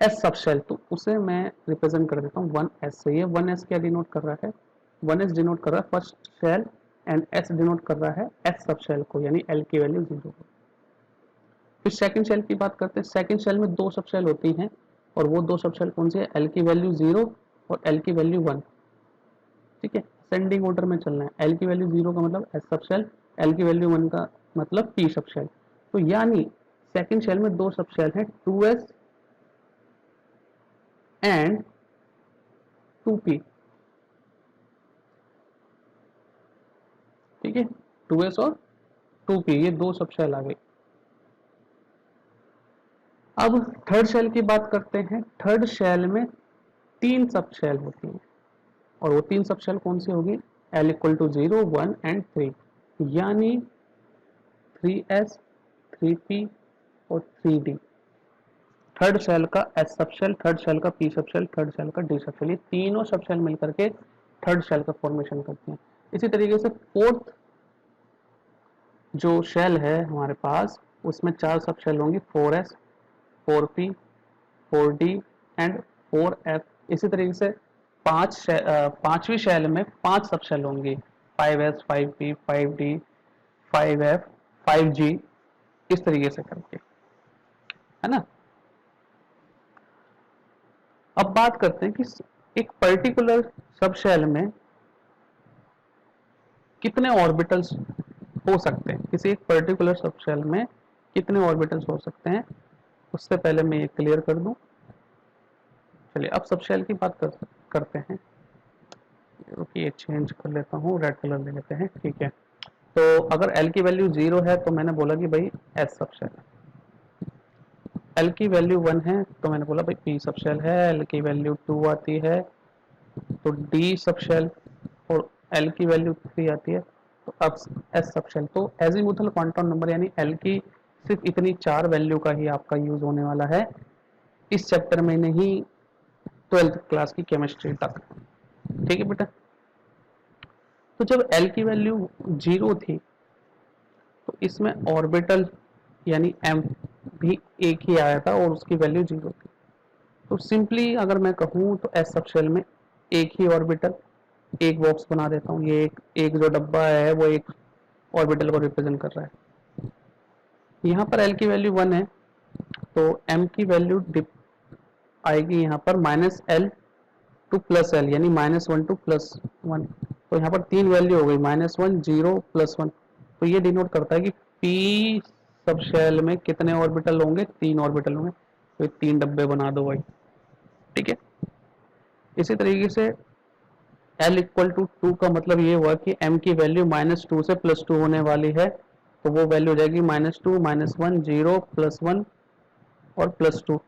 एस सब शेल, तो उसे मैं रिप्रेजेंट कर देता हूँ 1s से। ये 1s क्या डिनोट कर रहा है, 1s डिनोट कर रहा है first shell, and s denote कर रहा है s सब शेल को, यानी l की वैल्यू 0 को। फिर सेकंड शेल की बात करते हैं। सेकंड शेल में दो सब शेल होती हैं, और वो दो सब शेल कौन सी है, l की वैल्यू 0 और l की वैल्यू 1। ठीक है, असेंडिंग ऑर्डर में चलना है। l की वैल्यू 0 का मतलब s सब शेल, l की वैल्यू 1 का मतलब p सब शेल। तो यानी सेकंड शेल में दो सब शेल हैं, 2s एंड 2p। ठीक है, 2s और 2p, ये दो सब शेल आ गई। अब थर्ड शेल की बात करते हैं। थर्ड शेल में तीन सब शेल होती हैं, और वो तीन सब शेल कौन सी होगी, l इक्वल टू 0, 1 एंड 3, यानी 3s, 3p और 3d। थर्ड शेल का s sub shell, third shell का p sub shell, third shell का d सब शेल, ये तीनों सब शेल मिलकर के थर्ड शेल का फॉर्मेशन करते हैं। इसी तरीके से फोर्थ जो शेल है हमारे पास, उसमें चार सब शेल होंगी, 4s, 4p, 4d and 4f। इसी तरीके से पांचवी शेल में पांच सब शेल होंगी, 5s, 5p, 5d, 5f, 5g, इस तरीके से करके, है ना। अब बात करते हैं कि एक पर्टिकुलर सब शेल में कितने ऑर्बिटल्स हो सकते हैं, किसी एक पर्टिकुलर सब शेल में कितने ऑर्बिटल्स हो सकते हैं। उससे पहले मैं ये क्लियर कर दूं। चलिए अब सब शेल की बात करते हैं। ये चेंज कर लेता हूँ, रेड कलर ले लेते हैं, ठीक है। तो अगर l की वैल्यू 0 है तो मैंने बोला कि भाई s सब शेल है। l की वैल्यू 1 है तो मैंने बोला भाई p सब शेल है। l की वैल्यू 2 आती है तो d सब शेल, और l की वैल्यू 3 आती है तो अब s सब शेल। तो एजीमुथल क्वांटम नंबर यानी l की सिर्फ इतनी चार वैल्यू का ही आपका यूज होने वाला है इस चैप्टर में, नहीं 12th क्लास की केमिस्ट्री तक। ठीक है बेटा। तो जब l की वैल्यू 0 थी तो इसमें ऑर्बिटल यानी m भी एक ही आया था और उसकी वैल्यू 0 थी। तो सिंपली अगर मैं कहूँ तो s सब शेल में एक ही ऑर्बिटल, एक बॉक्स बना देता हूँ। ये एक जो डब्बा है वो एक ऑर्बिटल को रिप्रेजेंट कर रहा है। यहाँ पर l की वैल्यू 1 है तो m की वैल्यू आएगी यहाँ पर -l टू +l, यानी -1 टू +1। तो यहाँ पर तीन वैल्यू हो गई, -1, 0, +1। तो ये डिनोट करता है कि p सब शेल में कितने ऑर्बिटल होंगे, तीन ऑर्बिटल होंगे। तो तीन डब्बे बना दो भाई। ठीक है। इसी तरीके से l इक्वल टू 2 का मतलब ये हुआ कि m की वैल्यू -2 से +2 होने वाली है, तो वो वैल्यू हो जाएगी -2, -1, 0, +1 और +2।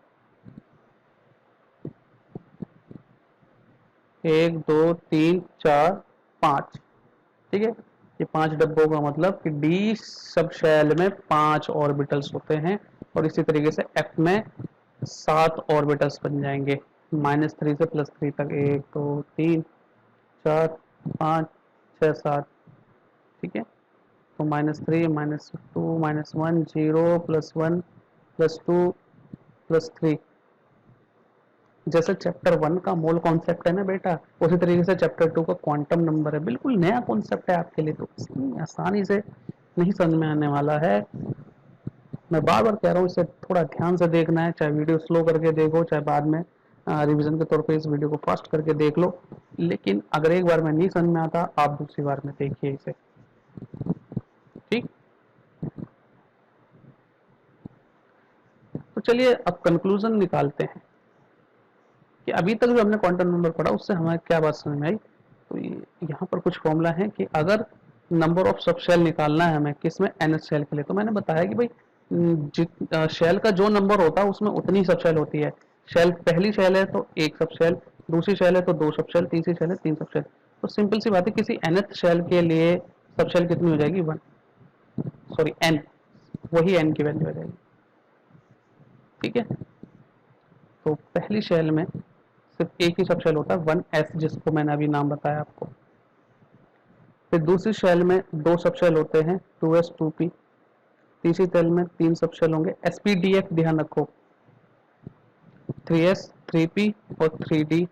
1, 2, 3, 4, 5। ठीक है। ये पांच डब्बों का मतलब कि डी सब शेल में 5 ऑर्बिटल्स होते हैं, और इसी तरीके से एफ में 7 ऑर्बिटल्स बन जाएंगे, -3 से +3 तक। 1, 2, 3, 4, 5, 6, 7। ठीक है। तो -3, -2, -1, 0, +1, +2, +3। जैसे चैप्टर 1 का मोल कॉन्सेप्ट है ना बेटा, उसी तरीके से चैप्टर 2 का क्वांटम नंबर है। बिल्कुल नया कॉन्सेप्ट है आपके लिए, तो आसानी से नहीं समझ में आने वाला है। मैं बार बार कह रहा हूँ, इसे थोड़ा ध्यान से देखना है, चाहे वीडियो स्लो करके देखो, चाहे बाद में रिवीजन के तौर पे इस वीडियो को फास्ट करके देख लो। लेकिन अगर एक बार में नहीं समझ में आता, आप दूसरी बार में देखिए इसे। ठीक। तो चलिए अब कंक्लूजन निकालते हैं कि अभी तक जो हमने क्वांटम नंबर पढ़ा उससे हमें क्या बात समझ में आई। तो यहाँ पर कुछ फॉर्मूला है कि अगर नंबर ऑफ सब शेल निकालना है हमें किसमें, nth शेल के लिए, तो मैंने बताया कि भाई शेल का जो नंबर होता है उसमें उतनी सब शेल होती है। शेल पहली शेल है तो एक सब शेल, दूसरी शेल है तो दो सब शेल, तीसरी शेल है तीन सब शेल। तो सिंपल सी बात है, किसी nth शेल के लिए सब शेल कितनी हो जाएगी, 1, सॉरी n, वही n की वैल्यू हो जाएगी। ठीक है। तो पहली शेल में सिर्फ एक ही सब शेल होता है, 1s, जिसको मैंने अभी नाम बताया आपको। फिर दूसरी शेल में दो सब शेल होते हैं, 2s, 2p। तीसरी शेल में तीन सब शेल होंगे, sp, df, ध्यान रखो। 3s 3p और 3d,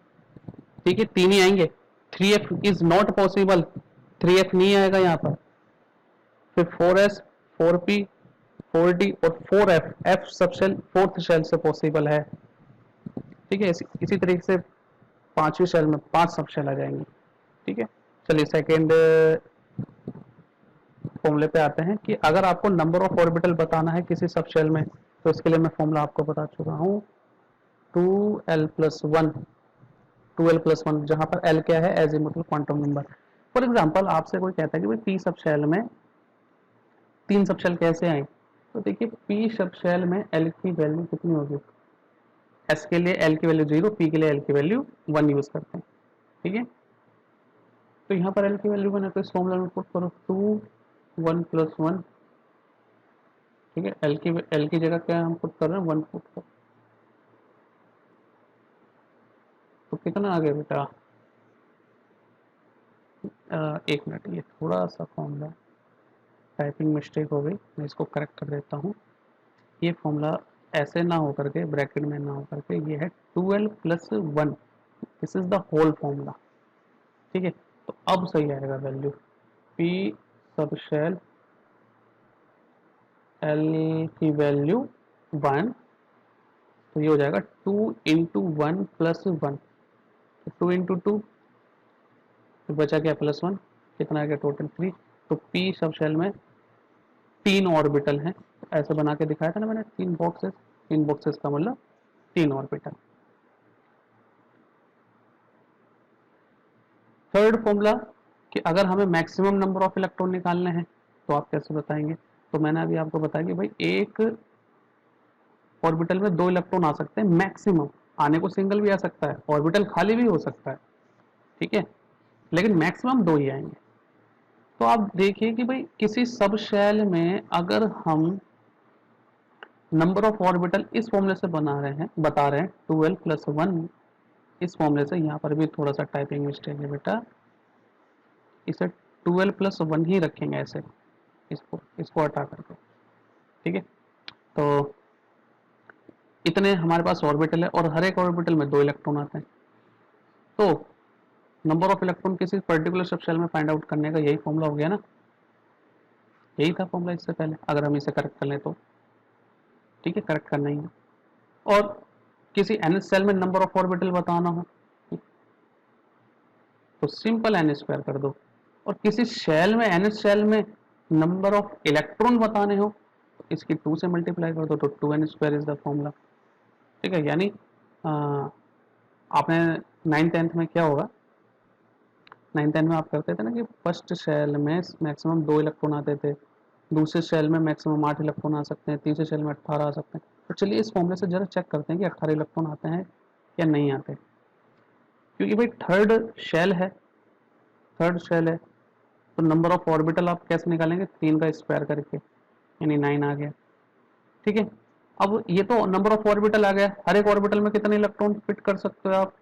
ठीक है, तीन ही आएंगे। 3f is not possible, 3f नहीं आएगा यहाँ पर। फिर 4s 4p 4d और 4f, f sub shell fourth shell से पॉसिबल है, ठीक है। इसी तरीके से पांचवी शेल में 5 सब शेल आ जाएंगे, ठीक है। चलिए सेकेंड फॉर्मूले पे आते हैं कि अगर आपको नंबर ऑफ ऑर्बिटल बताना है किसी सब शेल में, तो इसके लिए मैं फॉर्मूला आपको बता चुका हूँ, 2l+1, 2l+1, जहां पर l क्या है, azimuthal quantum number. For example आपसे कोई कहता है कि भाई पी सब शेल में 3 सब शेल कैसे आए, तो देखिए पी सब शेल में l की वैल्यू कितनी होगी, s के लिए l की वैल्यू 0, p के लिए l की वैल्यू 1 यूज करते हैं, ठीक है। तो यहाँ पर l की वैल्यू 1 है, तो इस फॉर्मूला में पुट करो 2 1+1, ठीक है। l की जगह क्या हम पुट कर रहे हैं, 1 पुट कर, तो कितना आ गया बेटा, एक मिनट, ये थोड़ा सा फॉर्मूला टाइपिंग मिस्टेक हो गई, मैं इसको करेक्ट कर देता हूँ। ये फॉर्मूला ऐसे ना हो करके, ब्रैकेट में ना हो करके, ये है 2l+1, this is the whole formula, ठीक है। तो अब सही आएगा value, p sub shell l की वैल्यू 1, तो ये हो जाएगा 2 इंटू 1+1, 2 इंटू 2, तो बचा क्या +1, कितना आ गया टोटल 3। तो p सब शेल में 3 ऑर्बिटल हैं, ऐसे बना के दिखाया था ना मैंने, 3 बॉक्सेस का मतलब 3 ऑर्बिटल। थर्ड फॉर्मूला कि अगर हमें मैक्सिमम नंबर ऑफ इलेक्ट्रॉन निकालने हैं तो आप कैसे बताएंगे, तो मैंने अभी आपको बताया कि भाई एक ऑर्बिटल में 2 इलेक्ट्रॉन आ सकते हैं मैक्सिमम, आने को सिंगल भी आ सकता है, ऑर्बिटल खाली भी हो सकता है, ठीक है, लेकिन मैक्सिमम 2 ही आएंगे। तो आप देखिए कि भाई किसी सब शेल में अगर हम नंबर ऑफ ऑर्बिटल इस फॉर्मूले से बता रहे हैं 2l+1, इस फॉर्मूले से, यहाँ पर भी थोड़ा सा टाइपिंग मिस्टेक है बेटा, इसे 2l+1 ही रखेंगे ऐसे, इसको हटा करके, ठीक है। तो इतने हमारे पास ऑर्बिटल है और हर एक ऑर्बिटल में 2 इलेक्ट्रॉन आते हैं, तो नंबर ऑफ इलेक्ट्रॉन किसी पर्टिकुलर सब शेल में फाइंड आउट करने का यही फॉर्मूला हो गया ना, यही था फॉर्मूला इससे पहले, अगर हम इसे करेक्ट कर लें तो, ठीक है, करेक्ट करना ही है। और किसी एन सेल में नंबर ऑफ ऑर्बिटल बताना हो तो सिंपल n² कर दो, और किसी शेल में एन शेल में नंबर ऑफ इलेक्ट्रॉन बताने हो तो इसकी 2 से मल्टीप्लाई कर दो, तो 2n² इज द फॉर्मूला, ठीक है। यानी आपने 9th-10th में क्या होगा, 9th-10th में आप करते थे ना कि फर्स्ट शेल में मैक्सिमम 2 इलेक्ट्रॉन आते थे, दूसरे शेल में मैक्सिमम 8 इलेक्ट्रॉन आ सकते हैं, तीसरे शेल में 18 आ सकते हैं। तो चलिए इस फॉर्मूले से जरा चेक करते हैं कि 18 इलेक्ट्रॉन आते हैं या नहीं आते, क्योंकि भाई थर्ड शेल है, तो नंबर ऑफ ऑर्बिटल आप कैसे निकालेंगे, 3 का स्क्वायर करके, यानी 9 आ गया, ठीक है। अब ये तो नंबर ऑफ ऑर्बिटल आ गया, हर एक ऑर्बिटल में कितने इलेक्ट्रॉन फिट कर सकते हो आप,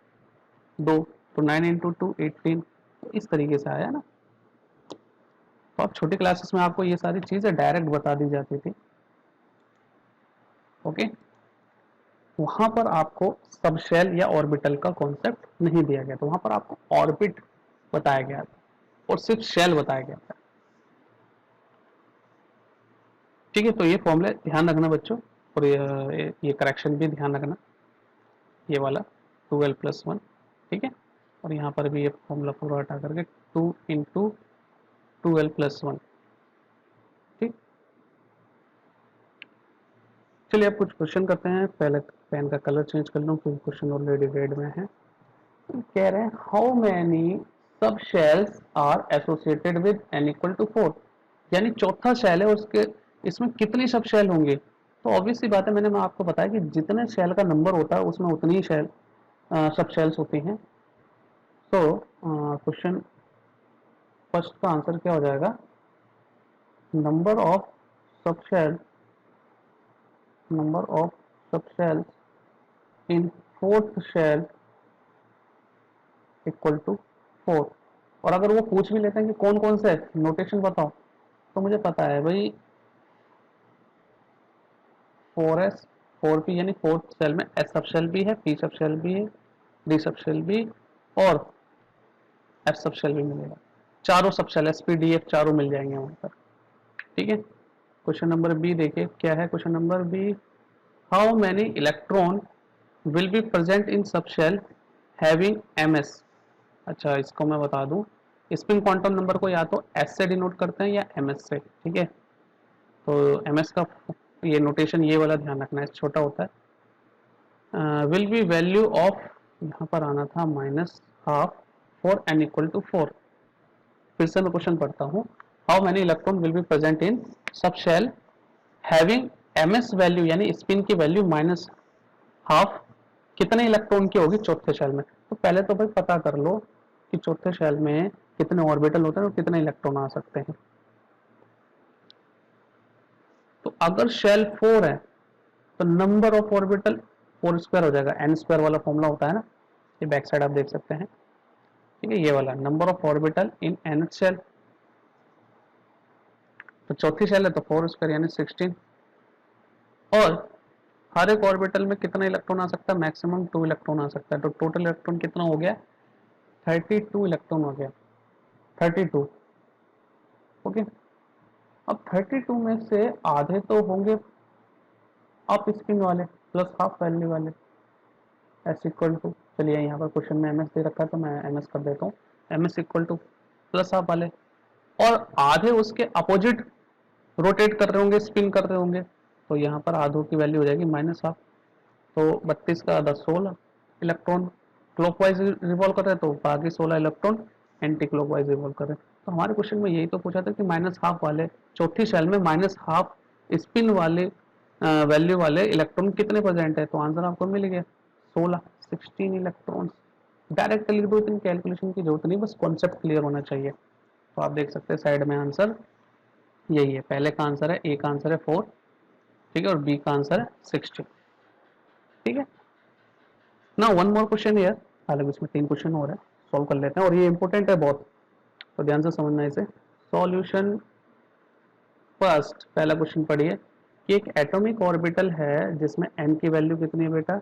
2, तो 9 इंटू 2 18, तो इस तरीके से आया ना। तो अब छोटी क्लासेस में आपको ये सारी चीजें डायरेक्ट बता दी जाती थी, ओके। वहां पर आपको सब शेल या ऑर्बिटल का कॉन्सेप्ट नहीं दिया गया, तो वहां पर आपको ऑर्बिट बताया गया था और सिर्फ शेल बताया गया था, ठीक है। तो ये फॉर्मूला ध्यान रखना बच्चों, और ये करेक्शन भी ध्यान रखना, ये वाला 2l+1, ठीक है। और यहाँ पर भी ये फॉर्मूला पूरा हटा करके 2 इंटू 2l+1, ठीक। चलिए अब कुछ क्वेश्चन करते हैं, पहले पेन का कलर चेंज कर लूँ क्योंकि क्वेश्चन ऑलरेडी रेड में है। कह रहे हैं how many sub shells are associated with n=4, यानी चौथा शेल है उसके, इसमें कितनी सब शेल होंगे, तो ऑब्वियस सी बात है, मैं आपको बताया कि जितने शेल का नंबर होता है उसमें उतनी ही सब शेल्स होती हैं। तो क्वेश्चन फर्स्ट का आंसर क्या हो जाएगा, number of sub shell in fourth shell equal to 4। और अगर वो पूछ भी लेते हैं कि कौन कौन से नोटेशन बताओ, तो मुझे पता है भाई 4s 4p यानी फोर्थ शेल में s सब शेल भी है, p सब शेल भी है, d सब शेल भी और f सब शेल भी मिलेगा। चारों sub shell s p d f चारों मिल जाएंगे वहां पर। ठीक है, क्वेश्चन नंबर बी देखिए क्या है। Question number B, how many electron will be present in sub shell having ms। अच्छा, इसको मैं बता दूं, स्पिन क्वांटम नंबर को या तो s से डिनोट करते हैं या ms से। ठीक है, तो ms का ये नोटेशन ये वाला ध्यान रखना है, छोटा होता है। विल बी वैल्यू ऑफ, यहाँ पर आना था minus half for n equal to 4। फिर से मैं क्वेश्चन पढ़ता हूँ, how many electron will be present in sub shell having ms value यानी स्पिन की वैल्यू माइनस हाफ, कितने इलेक्ट्रॉन की होगी चौथे शेल में। तो पहले तो भाई पता कर लो कि चौथे शेल में कितने ऑर्बिटल होते हैं और कितने इलेक्ट्रॉन आ सकते हैं। तो अगर शेल 4 है तो नंबर ऑफ ऑर्बिटल 4 स्क्वायर हो जाएगा, n स्क्वायर वाला फॉर्मूला होता है ना, ये बैक साइड आप देख सकते हैं। ठीक है, ये वाला number of orbital in n shell, तो चौथी शेल है तो 4 स्क्वायर यानी 16, और हर एक ऑर्बिटल में कितना इलेक्ट्रॉन आ सकता है, मैक्सिमम 2 इलेक्ट्रॉन आ सकता है। तो टोटल इलेक्ट्रॉन कितना हो गया, 32 इलेक्ट्रॉन हो गया, 32। ओके, अब 32 में से आधे तो होंगे अप स्पिन वाले प्लस हाफ वैल्यू वाले, एस इक्वल टू, चलिए यहाँ पर क्वेश्चन में ms दे रखा है तो मैं ms कर देता हूँ, ms equal two plus half वाले, और आधे उसके अपोजिट रोटेट कर रहे होंगे, स्पिन कर रहे होंगे, तो यहाँ पर आधों की वैल्यू हो जाएगी माइनस हाफ। तो 32 का आधा 16 इलेक्ट्रॉन क्लॉकवाइज रिवॉल्व कर रहे हैं, तो बाकी 16 इलेक्ट्रॉन एंटी क्लॉकवाइज रिवॉल्व कर रहे हैं। तो हमारे क्वेश्चन में यही तो पूछा था कि माइनस हाफ वाले चौथी शेल में माइनस हाफ स्पिन वाले वैल्यू वाले इलेक्ट्रॉन कितने प्रेजेंट है, तो आंसर आपको मिल गया 16 इलेक्ट्रॉन्स। डायरेक्ट लिख दो, इतनी कैलकुलेशन की जरूरत नहीं, बस कॉन्सेप्ट क्लियर होना चाहिए। तो आप देख सकते हैं साइड में आंसर यही है, पहले का आंसर है, ए का आंसर है 4, ठीक है, और बी का आंसर है 16। ठीक है, ना वन मोर क्वेश्चन है, हालांकि इसमें 3 क्वेश्चन और है, सॉल्व कर लेते हैं, और ये इंपॉर्टेंट है बहुत, तो ध्यान से समझना इसे। सॉल्यूशन फर्स्ट, पहला क्वेश्चन पढ़िए कि एक एटॉमिक ऑर्बिटल है जिसमें n की वैल्यू कितनी है बेटा,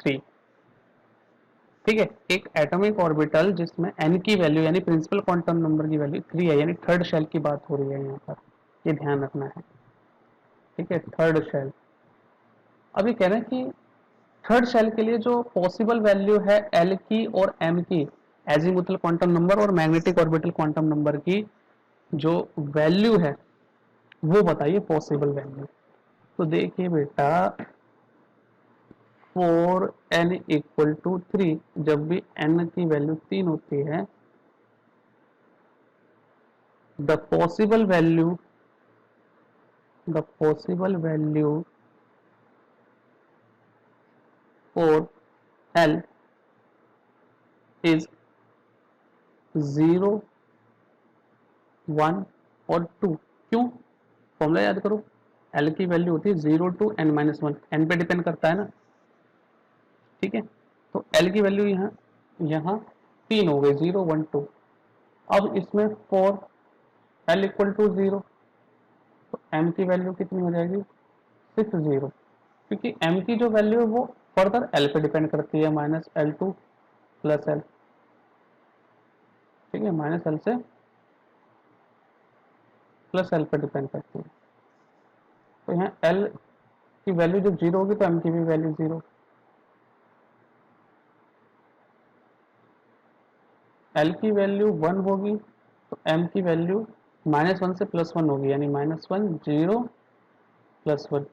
3। ठीक है, एक एटॉमिक ऑर्बिटल जिसमें n की वैल्यू यानी प्रिंसिपल क्वांटम नंबर की वैल्यू 3 है, यानी थर्ड शेल की बात हो रही है यहाँ पर, ये ध्यान रखना है। ठीक है, थर्ड शेल। अभी कह रहे हैं कि थर्ड शेल के लिए जो पॉसिबल वैल्यू है L की और M की, एजीमुथल क्वांटम नंबर और मैग्नेटिक ऑर्बिटल क्वांटम नंबर की जो वैल्यू है वो बताइए, पॉसिबल वैल्यू। तो देखिए बेटा, फॉर n इक्वल टू 3, जब भी n की वैल्यू 3 होती है, the possible value for L is 0, 1 और 2। क्यों, फॉर्मूला याद करो, L की वैल्यू होती है 0 टू n-1, n पे डिपेंड करता है ना। ठीक है, तो L की वैल्यू यहाँ 3 हो गई, 0, 1, 2। अब इसमें फॉर L इक्वल टू 0, तो M की वैल्यू कितनी हो जाएगी, 6, 0, क्योंकि M की जो वैल्यू है वो फर्दर L पे डिपेंड करती है, माइनस L2 प्लस L। ठीक है, माइनस L से प्लस L पे डिपेंड करती है, तो यहाँ L की वैल्यू जब 0 होगी तो M की भी वैल्यू 0। L की वैल्यू 1 होगी तो M की वैल्यू -1 से +1 होगी, यानी -1, 0, +1।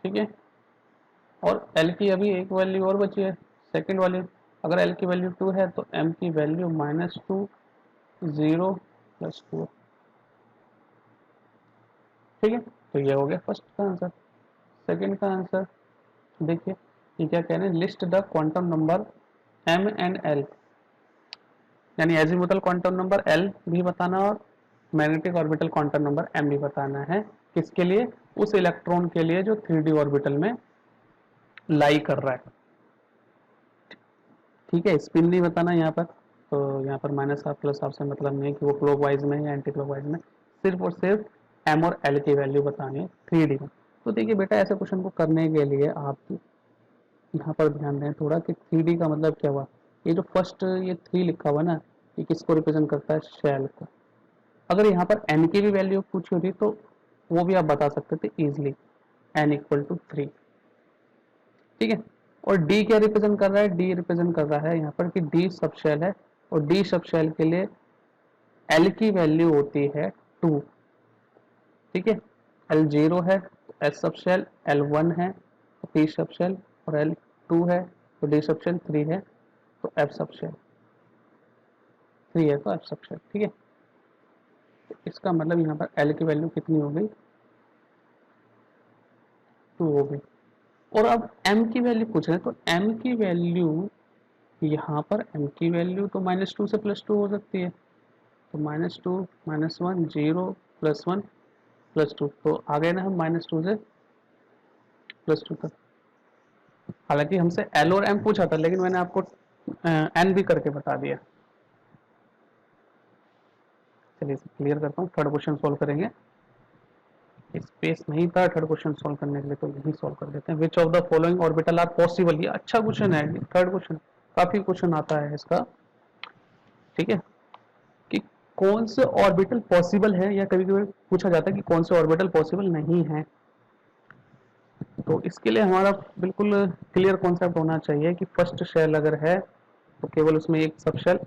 ठीक है, और L की अभी एक वैल्यू और बची है, सेकंड वाली। अगर L की वैल्यू 2 है तो M की वैल्यू -2, 0, +2। ठीक है, तो ये हो गया फर्स्ट का आंसर। सेकंड का आंसर देखिए, ये क्या कह रहे हैं, list the quantum number M and L, यानी एजीमुथल क्वांटम नंबर L भी बताना और magnetic orbital quantum number M भी बताना है। किसके लिए, उस इलेक्ट्रॉन के लिए जो 3D ऑर्बिटल में लाई कर रहा है। ठीक है, स्पिन नहीं बताना यहाँ पर, तो यहाँ पर माइनस हाफ प्लस हाफ से मतलब नहीं कि वो क्लॉकवाइज में या एंटी क्लॉकवाइज में, सिर्फ और सिर्फ M और L की वैल्यू बतानी है 3D में। तो देखिए बेटा, ऐसे क्वेश्चन को करने के लिए आप यहाँ पर ध्यान दें थोड़ा कि 3D का मतलब क्या हुआ। ये जो फर्स्ट ये 3 लिखा हुआ ना, ये किसको रिप्रेजेंट करता है, शेल को। अगर यहाँ पर n की भी वैल्यू पूछी होती तो वो भी आप बता सकते थे इजिली, n इक्वल टू 3, ठीक है। और d क्या रिप्रेजेंट कर रहा है, d रिप्रेजेंट कर रहा है यहाँ पर कि d सब शेल है, और d सब शेल के लिए l की वैल्यू होती है 2, ठीक है। l 0 है तो s सब शेल, l 1 है तो p सब शेल, और l 2 है तो d सब शेल, 3 है तो f सब शेल, 3 है तो f सब शेल, ठीक है। तो इसका मतलब यहाँ पर l की वैल्यू कितनी हो गई, 2 हो गई। और अब m की वैल्यू पूछ रहे हैं, तो m की वैल्यू यहाँ पर m की वैल्यू तो -2 से +2 हो सकती है, तो -2 -1 0 +1 +2, तो आ गए ना हम -2 से +2 तक। हालांकि हमसे l और m पूछा था, लेकिन मैंने आपको n भी करके बता दिया। चलिए इसे क्लियर करता हूँ, थर्ड क्वेश्चन सॉल्व करेंगे। स्पेस नहीं था थर्ड क्वेश्चन सॉल्व करने के लिए, तो यही सॉल्व कर देते हैं। Which of the following orbital are possible, ये अच्छा क्वेश्चन है, थर्ड क्वेश्चन काफी क्वेश्चन आता है इसका, ठीक है, कि कौन से ऑर्बिटल पॉसिबल है, या कभी कभी पूछा जाता है कि कौन से ऑर्बिटल पॉसिबल नहीं है। तो इसके लिए हमारा बिल्कुल क्लियर कॉन्सेप्ट होना चाहिए कि फर्स्ट शेल अगर है तो केवल उसमें एक सबशेल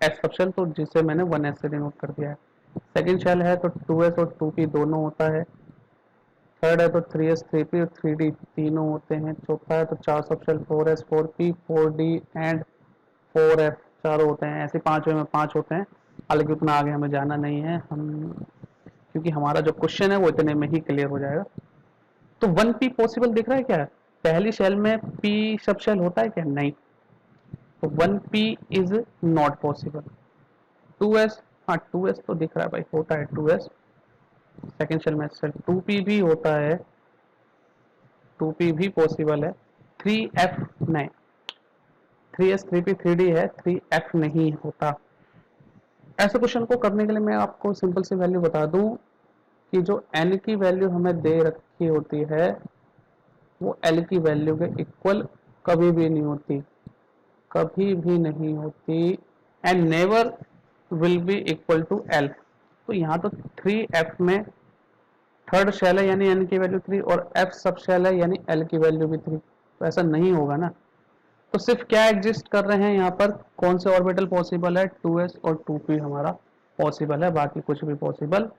एस सबशेल, तो जिसे मैंने 1s से डिनोट कर दिया है। सेकेंड शेल है तो 2s और 2p दोनों होता है। थर्ड है तो 3s 3p और 3d तीनों होते हैं। चौथा है तो 4 subshell 4s 4p 4d and 4f चारों होते हैं। ऐसे पांचवें में 5 होते हैं। हालांकि उतना आगे हमें जाना नहीं है, हम क्योंकि हमारा जो क्वेश्चन है वो इतने में ही क्लियर हो जाएगा। तो 1p पॉसिबल दिख रहा है क्या, पहली शेल में p सब शेल होता है क्या, नहीं, तो 1p is not possible. 2s, हाँ 2s तो दिख रहा है भाई, होता है 2s सेकेंड शेल में। शेल 2p भी होता है, 2p भी पॉसिबल है। 3f नहीं, 3s 3p 3d है, 3f नहीं होता। ऐसे क्वेश्चन को करने के लिए मैं आपको सिंपल सी वैल्यू बता दूं कि जो n की वैल्यू हमें दे रखी होती है वो l की वैल्यू के इक्वल कभी भी नहीं होती, कभी भी नहीं होती, and never will be equal to l। तो यहाँ तो 3f में थर्ड शेल है यानी n की वैल्यू 3, और f सब शेल है यानी l की वैल्यू भी 3, तो ऐसा नहीं होगा ना। तो सिर्फ क्या एग्जिस्ट कर रहे हैं यहाँ पर, कौन से ऑर्बिटल पॉसिबल है, 2s और 2p हमारा पॉसिबल है, बाकी कुछ भी पॉसिबल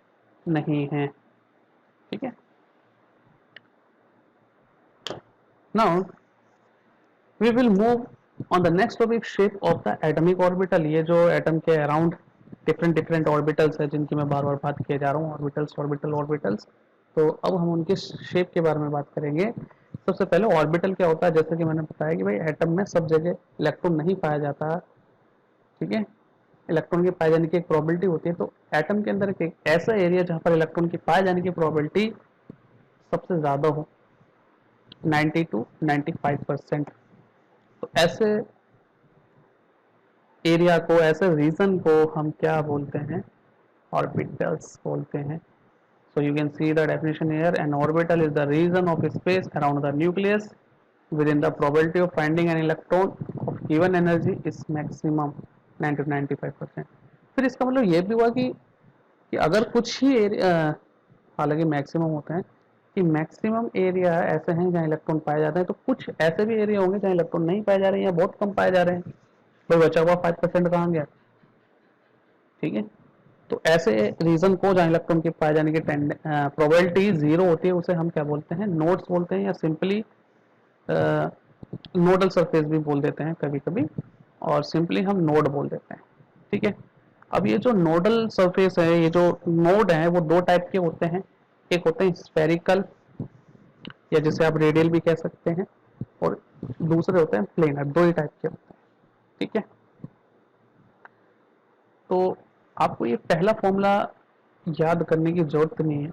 नहीं है, ठीक है। Now we will move on the next topic, shape of the atomic orbital. ये जो एटम के अराउंड डिफरेंट डिफरेंट ऑर्बिटल्स है जिनकी मैं बार बार बात किए जा रहा हूँ, ऑर्बिटल्स ऑर्बिटल ऑर्बिटल्स। तो अब हम उनके शेप के बारे में बात करेंगे। सबसे पहले ऑर्बिटल क्या होता है, जैसे कि मैंने बताया कि भाई एटम में सब जगह इलेक्ट्रॉन नहीं पाया जाता, ठीक है, इलेक्ट्रॉन के पाए जाने की एक प्रोबेबिलिटी होती है। तो एटम के अंदर एक ऐसा एरिया जहाँ पर इलेक्ट्रॉन की पाए जाने की प्रोबेबिलिटी सबसे ज़्यादा हो, 90 to 95%। तो ऐसे एरिया को, ऐसे रीजन को हम क्या बोलते हैं, ऑर्बिटल्स बोलते हैं। So you can see the definition here. An orbital is the region of space around the nucleus within the probability of finding an electron of given energy is maximum 90 to 95%। फिर इसका मतलब ये भी हुआ कि अगर कुछ ही एरिया, हालांकि मैक्सिमम होते हैं, कि मैक्सिमम एरिया ऐसे हैं जहाँ इलेक्ट्रॉन पाए जाते हैं, तो कुछ ऐसे भी एरिया होंगे जहाँ इलेक्ट्रॉन नहीं पाए जा रहे हैं या बहुत कम पाए जा रहे हैं। तो बचा हुआ 5% कहाँ गया, ठीक है। तो ऐसे रीजन को जहाँ इलेक्ट्रॉन के पाए जाने की प्रोबेबिलिटी जीरो होती है उसे हम क्या बोलते हैं, नोड्स बोलते हैं, या सिंपली नोडल सरफेस भी बोल देते हैं कभी कभी, और सिंपली हम नोड बोल देते हैं, ठीक है। अब ये जो नोडल सरफेस है, ये जो नोड है वो दो टाइप के होते हैं, एक होते हैं स्फेरिकल, या जिसे आप रेडियल भी कह सकते हैं, और दूसरे होते हैं प्लेनर, दो ही टाइप के होते हैं, ठीक है। तो आपको ये पहला फॉर्मूला याद करने की जरूरत नहीं है,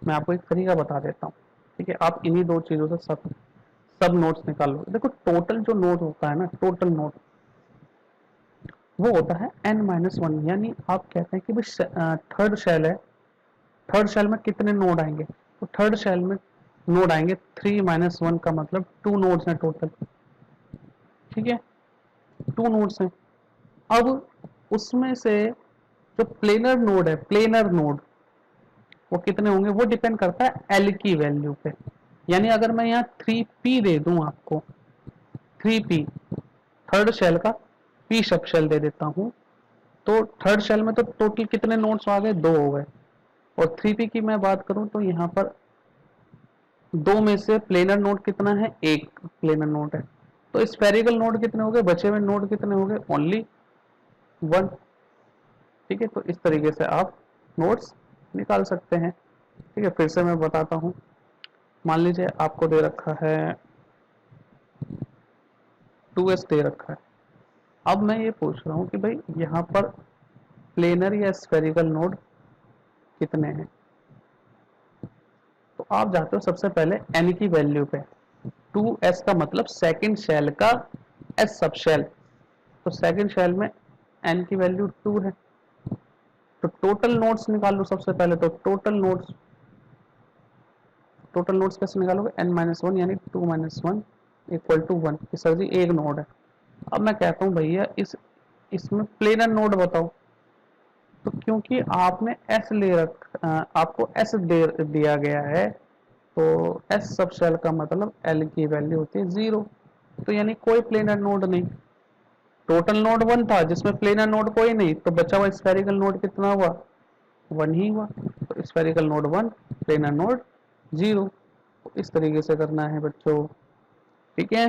मैं आपको एक तरीका बता देता हूँ, ठीक है। आप इन्हीं दो चीज़ों से सब सब नोट्स निकाल लो। देखो टोटल जो नोट होता है ना, टोटल नोट वो होता है n-1, यानी आप कहते हैं कि भाई थर्ड शेल है, थर्ड शेल में कितने नोड आएंगे, तो थर्ड शेल में नोड आएंगे 3 माइनस 1 का मतलब 2 नोड्स हैं टोटल, ठीक है, 2 नोड्स हैं। अब उसमें से जो प्लेनर नोड है, प्लेनर नोड वो कितने होंगे, वो डिपेंड करता है एल की वैल्यू पे। यानी अगर मैं यहाँ 3p दे दूं आपको, 3p थर्ड शेल का p सब शेल दे देता हूं, तो थर्ड शेल में तो टोटल कितने नोड्स आ गए, 2 हो गए। और 3p की मैं बात करूं तो यहाँ पर 2 में से प्लेनर नोड कितना है, एक प्लेनर नोड है, तो स्फेरिकल नोड कितने हो गए, बचे हुए नोड कितने हो गए, ओनली 1, ठीक है। तो इस तरीके से आप नोड्स निकाल सकते हैं, ठीक है। फिर से मैं बताता हूँ, मान लीजिए आपको दे रखा है 2s दे रखा है। अब मैं ये पूछ रहा हूँ कि भाई यहाँ पर प्लेनर या स्फेरिकल नोड कितने हैं, तो आप जाते हो सबसे पहले n की वैल्यू पे, 2s का मतलब सेकंड शेल का s सब शेल, तो सेकंड शेल में n की वैल्यू 2 है, तो टोटल नोड्स निकाल लो सबसे पहले। तो टोटल नोड्स कैसे निकालोगे, n माइनस वन यानी 2 माइनस वन इक्वल टू 1, कि सर जी एक नोड है। अब मैं कहता हूँ भैया इसमें प्लेनर नोड बताओ, तो क्योंकि आपने s ले रख आपको s दिया गया है, तो s सब शेल का मतलब l की वैल्यू होती है 0, तो यानी कोई प्लेनर नोड नहीं। टोटल नोड 1 था जिसमें प्लेनर नोड कोई नहीं, तो बचा हुआ स्फेरिकल नोड कितना हुआ, 1 ही हुआ, तो स्फेरिकल नोड 1, प्लेनर नोड 0। तो इस तरीके से करना है बच्चों, ठीक है।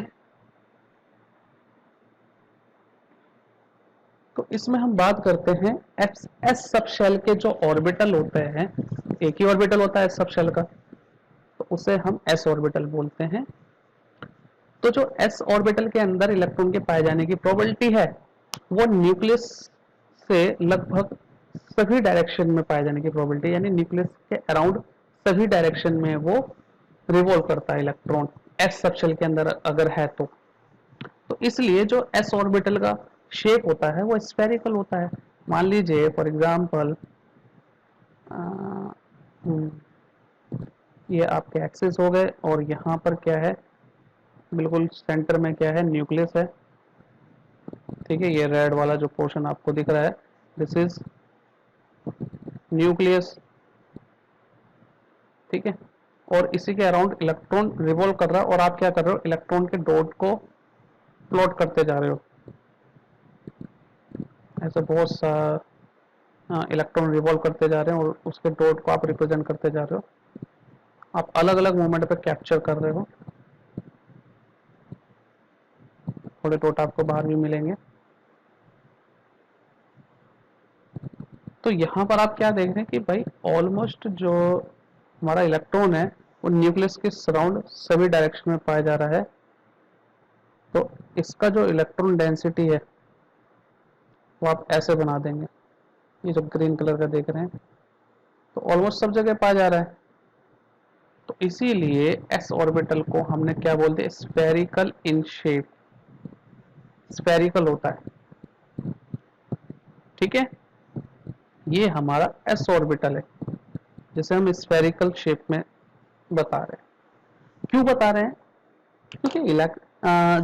तो इसमें हम बात करते हैं एस सब शेल के जो ऑर्बिटल होते हैं, एक ही ऑर्बिटल होता है एस सब शेल का, तो उसे हम एस ऑर्बिटल बोलते हैं। तो जो एस ऑर्बिटल के अंदर इलेक्ट्रॉन के पाए जाने की प्रोबेबिलिटी है, वो न्यूक्लियस से लगभग सभी डायरेक्शन में पाए जाने की प्रोबेबिलिटी, यानी न्यूक्लियस के अराउंड सभी डायरेक्शन में वो रिवॉल्व करता है इलेक्ट्रॉन, एस सब शेल के अंदर अगर है तो इसलिए जो एस ऑर्बिटल का शेप होता है वो स्फेरिकल होता है। मान लीजिए फॉर एग्जांपल ये आपके एक्सिस हो गए, और यहाँ पर क्या है, बिल्कुल सेंटर में क्या है, न्यूक्लियस है, ठीक है। ये रेड वाला जो पोर्शन आपको दिख रहा है, दिस इज न्यूक्लियस, ठीक है। और इसी के अराउंड इलेक्ट्रॉन रिवॉल्व कर रहा है, और आप क्या कर रहे हो, इलेक्ट्रॉन के डॉट को प्लॉट करते जा रहे हो, ऐसे बहुत सा इलेक्ट्रॉन रिवॉल्व करते जा रहे हैं, और उसके डॉट को आप रिप्रेजेंट करते जा रहे हो, आप अलग अलग मोमेंट पे कैप्चर कर रहे हो, थोड़े डॉट आपको बाहर भी मिलेंगे। तो यहाँ पर आप क्या देख रहे हैं कि भाई ऑलमोस्ट जो हमारा इलेक्ट्रॉन है वो न्यूक्लियस के सराउंड सभी डायरेक्शन में पाया जा रहा है, तो इसका जो इलेक्ट्रॉन डेंसिटी है वो आप ऐसे बना देंगे, ये जो ग्रीन कलर का देख रहे हैं, तो ऑलमोस्ट सब जगह पाया जा रहा है। तो इसीलिए एस ऑर्बिटल को हमने क्या बोलते हैं, स्फेरिकल इन शेप, स्फेरिकल होता है, ठीक है। ये हमारा एस ऑर्बिटल है जिसे हम स्फेरिकल शेप में बता रहे हैं। क्यों बता रहे हैं, क्योंकि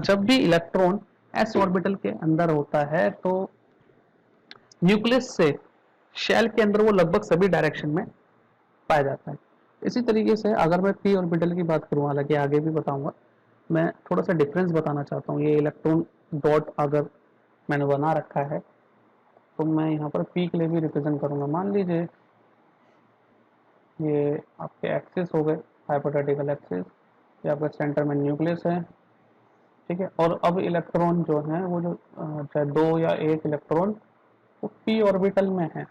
जब भी इलेक्ट्रॉन एस ऑर्बिटल के अंदर होता है तो न्यूक्लियस से शेल के अंदर वो लगभग सभी डायरेक्शन में पाया जाता है। इसी तरीके से अगर मैं पी ऑर्बिटल की बात करूँ, हालांकि आगे भी बताऊंगा, मैं थोड़ा सा डिफरेंस बताना चाहता हूँ। ये इलेक्ट्रॉन डॉट अगर मैंने बना रखा है, तो मैं यहाँ पर पी के लिए भी रिप्रेजेंट करूँगा। मान लीजिए ये आपके एक्सिस हो गए, हाइपोथेटिकल एक्सिस, ये आपका सेंटर में न्यूक्लियस है, ठीक है। और अब इलेक्ट्रॉन जो है वो जो चाहे 2 या 1 इलेक्ट्रॉन वो पी ऑर्बिटल में है।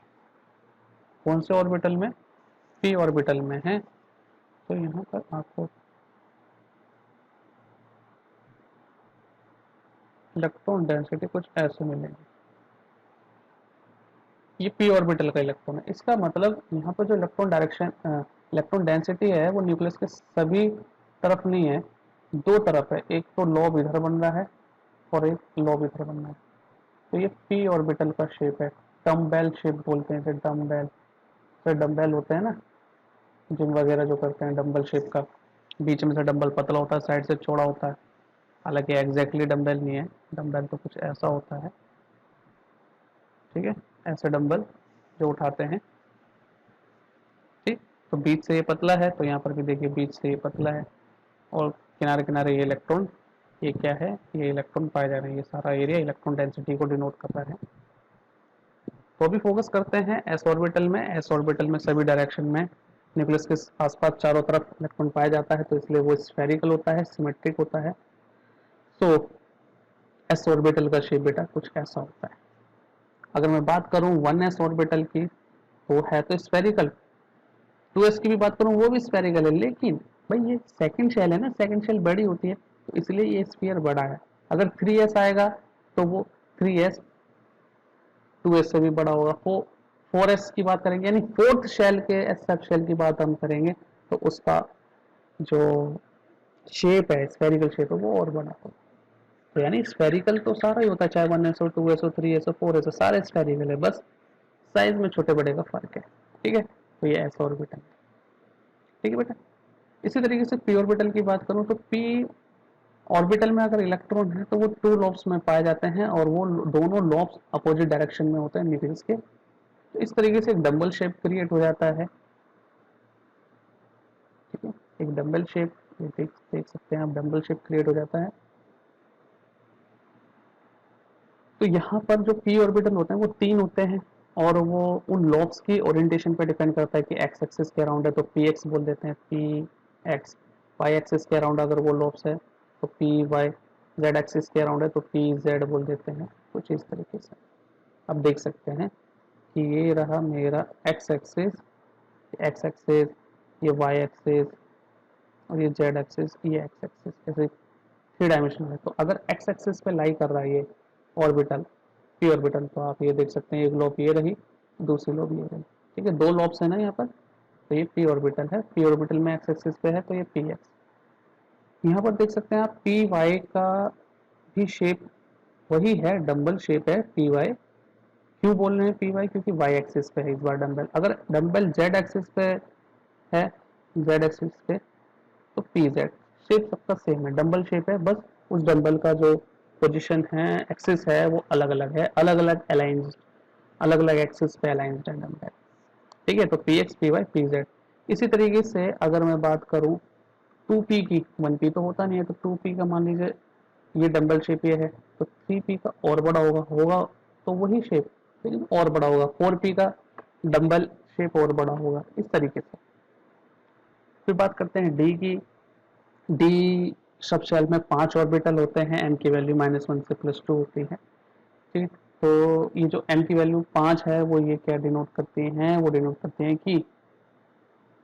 कौन से ऑर्बिटल में, पी ऑर्बिटल में है। तो यहाँ पर आपको इलेक्ट्रॉन डेंसिटी कुछ ऐसे मिलेगी, ये पी ऑर्बिटल का इलेक्ट्रॉन है। इसका मतलब यहाँ पर जो इलेक्ट्रॉन डेंसिटी है वो न्यूक्लियस के सभी तरफ नहीं है, 2 तरफ है, एक तो लॉब इधर बन रहा है और एक लॉब इधर बन रहा है, तो ये पी ऑर्बिटल का शेप है। डम्बेल शेप बोलते हैं इसे, डम्बेल, तो डम्बेल होते हैं ना, जिम वगैरह जो करते हैं, डंबल शेप का, बीच में से डंबल पतला होता है, साइड से चौड़ा होता है। हालांकि एग्जैक्टली डंबल नहीं है, डंबल तो कुछ ऐसा होता है, ठीक है, ऐसे डंबल जो उठाते हैं, ठीक। तो बीच से ये पतला है, तो यहाँ पर भी देखिए बीच से ये पतला है, और किनारे किनारे ये इलेक्ट्रॉन, ये क्या है, ये इलेक्ट्रॉन पाए जा रहे हैं, ये सारा एरिया इलेक्ट्रॉन डेंसिटी को डिनोट करता है। तो अभी फोकस करते हैं एस ऑर्बिटल में। एस ऑर्बिटल में सभी डायरेक्शन में न्यूक्लियस के आसपास चारों तरफ इलेक्ट्रॉन पाया जाता है, तो इसलिए वो स्फेरिकल होता है, सिमेट्रिक होता है। तो एस ऑर्बिटल का शेप बेटा कुछ ऐसा होता है। अगर मैं बात करूं 1s ऑर्बिटल की, तो है तो स्फेरिकल। 2s की भी बात करूं, वो भी स्फेरिकल है, लेकिन भाई ये सेकंड शेल है ना, सेकंड शेल बड़ी होती है, तो इसलिए ये स्फीयर बड़ा है। अगर 3s आएगा तो वो 3s 2s से भी बड़ा होगा। 4s की बात करेंगे, यानी फोर्थ शेल के एस सब शेल की बात हम करेंगे, तो उसका जो शेप है, स्फेरिकल शेप है, वो और बड़ा होगा। तो यानी स्फेरिकल तो सारा ही होता है, चाहे 1s हो, 2s हो, 3s हो, 4s हो, सारे स्फेरिकल है, बस साइज में छोटे बड़े का फर्क है, ठीक है। तो ये एस ऑर्बिटल, ठीक है बेटा। इसी तरीके से पी ऑर्बिटल की बात करूं, तो पी ऑर्बिटल में अगर इलेक्ट्रॉन है तो वो 2 लॉब्स में पाए जाते हैं, और वो दोनों लॉब्स अपोजिट डायरेक्शन में होते हैं न्यूक्लियस के। तो इस तरीके से एक डंबल शेप क्रिएट हो जाता है, ठीक है, एक डंबल शेप, देख सकते हैं आप, डंबल शेप क्रिएट हो जाता है। तो यहाँ पर जो पी ऑर्बिटल होते हैं वो 3 होते हैं, और वो उन लॉब्स की ओरिएंटेशन पर डिपेंड करता है कि एक्स एक्सिस के अराउंड है तो पी एक्स बोल देते हैं, पी एक्स। वाई एक्सिस के अराउंड अगर वो लॉब्स है तो पी वाई, जेड एक्सिस के अराउंड है तो पी जेड बोल देते हैं, कुछ इस तरीके से। अब देख सकते हैं कि ये रहा मेरा एक्स एक्सिस, ये वाई एक्सिस, और ये जेड एक्सिस, ये एक्स एक्सिस, ऐसे 3 डायमेंशनल है। तो अगर एक्स एक्सिस पे लाई कर रहा है ये ऑर्बिटल, पी ऑर्बिटल, तो आप ये देख सकते हैं एक लॉब ये रही, दूसरी लॉब ये रही, ठीक है, 2 लॉब्स है ना यहाँ पर। तो ये पी ऑर्बिटल है, पी ऑर्बिटल में एक्स एक्सिस पे है, तो ये पी एक्स। यहाँ पर देख सकते हैं आप पी वाई का भी शेप वही है, डंबल शेप है पी वाई। क्यों बोल रहे हैं पी वाई, क्योंकि वाई एक्सिस पे है इस बार डंबल। अगर डंबल जेड एक्सिस पे है, जेड एक्सिस पे, तो पी जेड, शेप सबका सेम है, डंबल शेप है, बस उस डंबल का जो पोजीशन है, एक्सिस है, वो अलग अलग है, अलग अलग अलाइंस, अलग अलग एक्सिस पे अलाइंस डंबल है, ठीक है। तो p x, p y, p z. इसी तरीके से अगर मैं बात करूं 2p की, 1p तो होता नहीं है, तो 2p का मान लीजिए ये डंबल शेप ये है, तो 3p का और बड़ा होगा तो वही शेप, लेकिन और बड़ा होगा। 4p का डंबल शेप और बड़ा होगा, इस तरीके से। फिर बात करते हैं डी की। डी सब शेल में 5 ऑर्बिटल होते हैं, m की वैल्यू -1 से +2 होती है, ठीक। तो ये जो m की वैल्यू 5 है, वो ये क्या डिनोट करती हैं, वो डिनोट करते हैं कि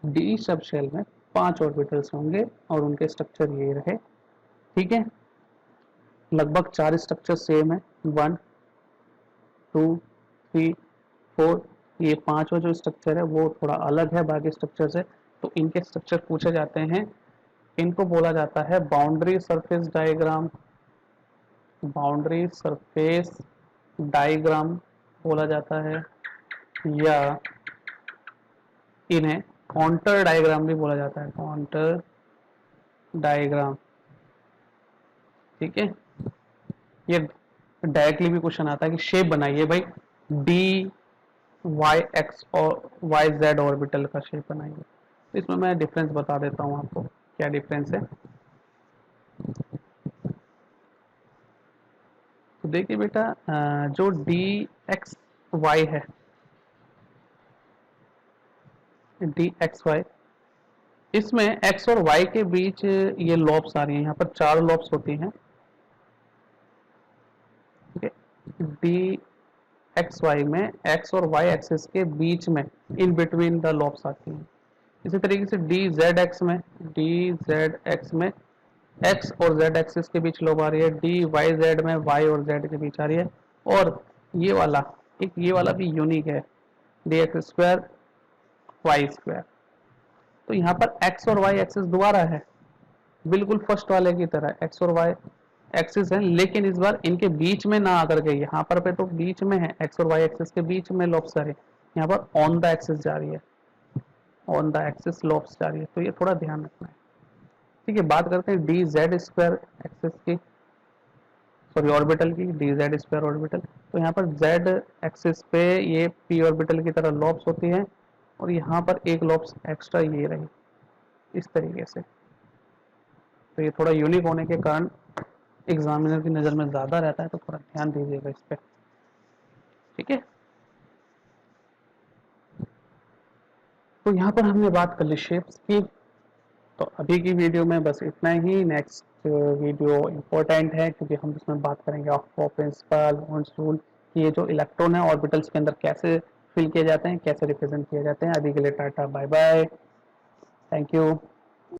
डी सब शेल में 5 ऑर्बिटल्स होंगे, और उनके स्ट्रक्चर ये रहे, ठीक है। लगभग 4 स्ट्रक्चर सेम है, 1 2 3 4। ये 5वां जो स्ट्रक्चर है वो थोड़ा अलग है बाकी स्ट्रक्चर से, तो इनके स्ट्रक्चर पूछे जाते हैं। इनको बोला जाता है boundary surface diagram, boundary surface diagram बोला जाता है, या इन्हें कॉन्टर डायग्राम भी बोला जाता है, कॉन्टर डायग्राम, ठीक है। ये डायरेक्टली भी क्वेश्चन आता है कि शेप बनाइए भाई, डी वाई एक्स और वाई जेड ऑर्बिटल का शेप बनाइए। तो इसमें मैं डिफरेंस बता देता हूँ आपको, क्या डिफरेंस है। तो देखिए बेटा, जो डी एक्स वाई है, डी एक्स वाई, इसमें एक्स और वाई के बीच ये लॉब्स आ रही हैं, यहाँ पर 4 लॉब्स होती हैं, ठीक है। डी एक्स वाई में एक्स और वाई एक्सिस के बीच में, इन बिटवीन द लॉब्स आती हैं। इसी तरीके से डी जेड एक्स में, डी जेड एक्स में एक्स और जेड एक्सिस के बीच लोब आ रही है, डी वाई जेड में वाई और जेड के बीच आ रही है। और ये वाला, एक ये वाला भी यूनिक है, d x square y square. तो यहाँ पर एक्स और वाई एक्सिस दोबारा है, बिल्कुल फर्स्ट वाले की तरह एक्स और वाई एक्सिस है, लेकिन इस बार इनके बीच में ना आकर के, यहाँ पर पे तो बीच में है, एक्स और वाई एक्सिस के बीच में लॉब्स आ रही है, यहाँ पर ऑन द एक्सिस जा रही है, ऑन द एक्सिस लॉब्स जा रही है, तो ये थोड़ा ध्यान रखना है। ठीक है, बात करते हैं डी जेड स्क्वायर एक्सिस की, सॉरी ऑर्बिटल की, डी जेड स्क्वायर ऑर्बिटल। तो यहाँ पर जेड एक्सिस पे ये पी ऑर्बिटल की तरह लॉब्स होती हैं, और यहाँ पर एक लॉब्स एक्स्ट्रा ये रही इस तरीके से। तो ये थोड़ा यूनिक होने के कारण एग्जामिनर की नज़र में ज़्यादा रहता है, तो थोड़ा ध्यान दीजिएगा इस पर। ठीक है, तो यहाँ पर हमने बात कर ली शेप्स की। तो अभी की वीडियो में बस इतना ही। नेक्स्ट वीडियो इम्पोर्टेंट है क्योंकि हम इसमें बात करेंगे ऑफ प्रिंसिपल रूल कि ये जो इलेक्ट्रॉन है ऑर्बिटल्स के अंदर कैसे फिल किए जाते हैं, कैसे रिप्रेजेंट किए जाते हैं। अभी के लिए tata, bye bye, thank you.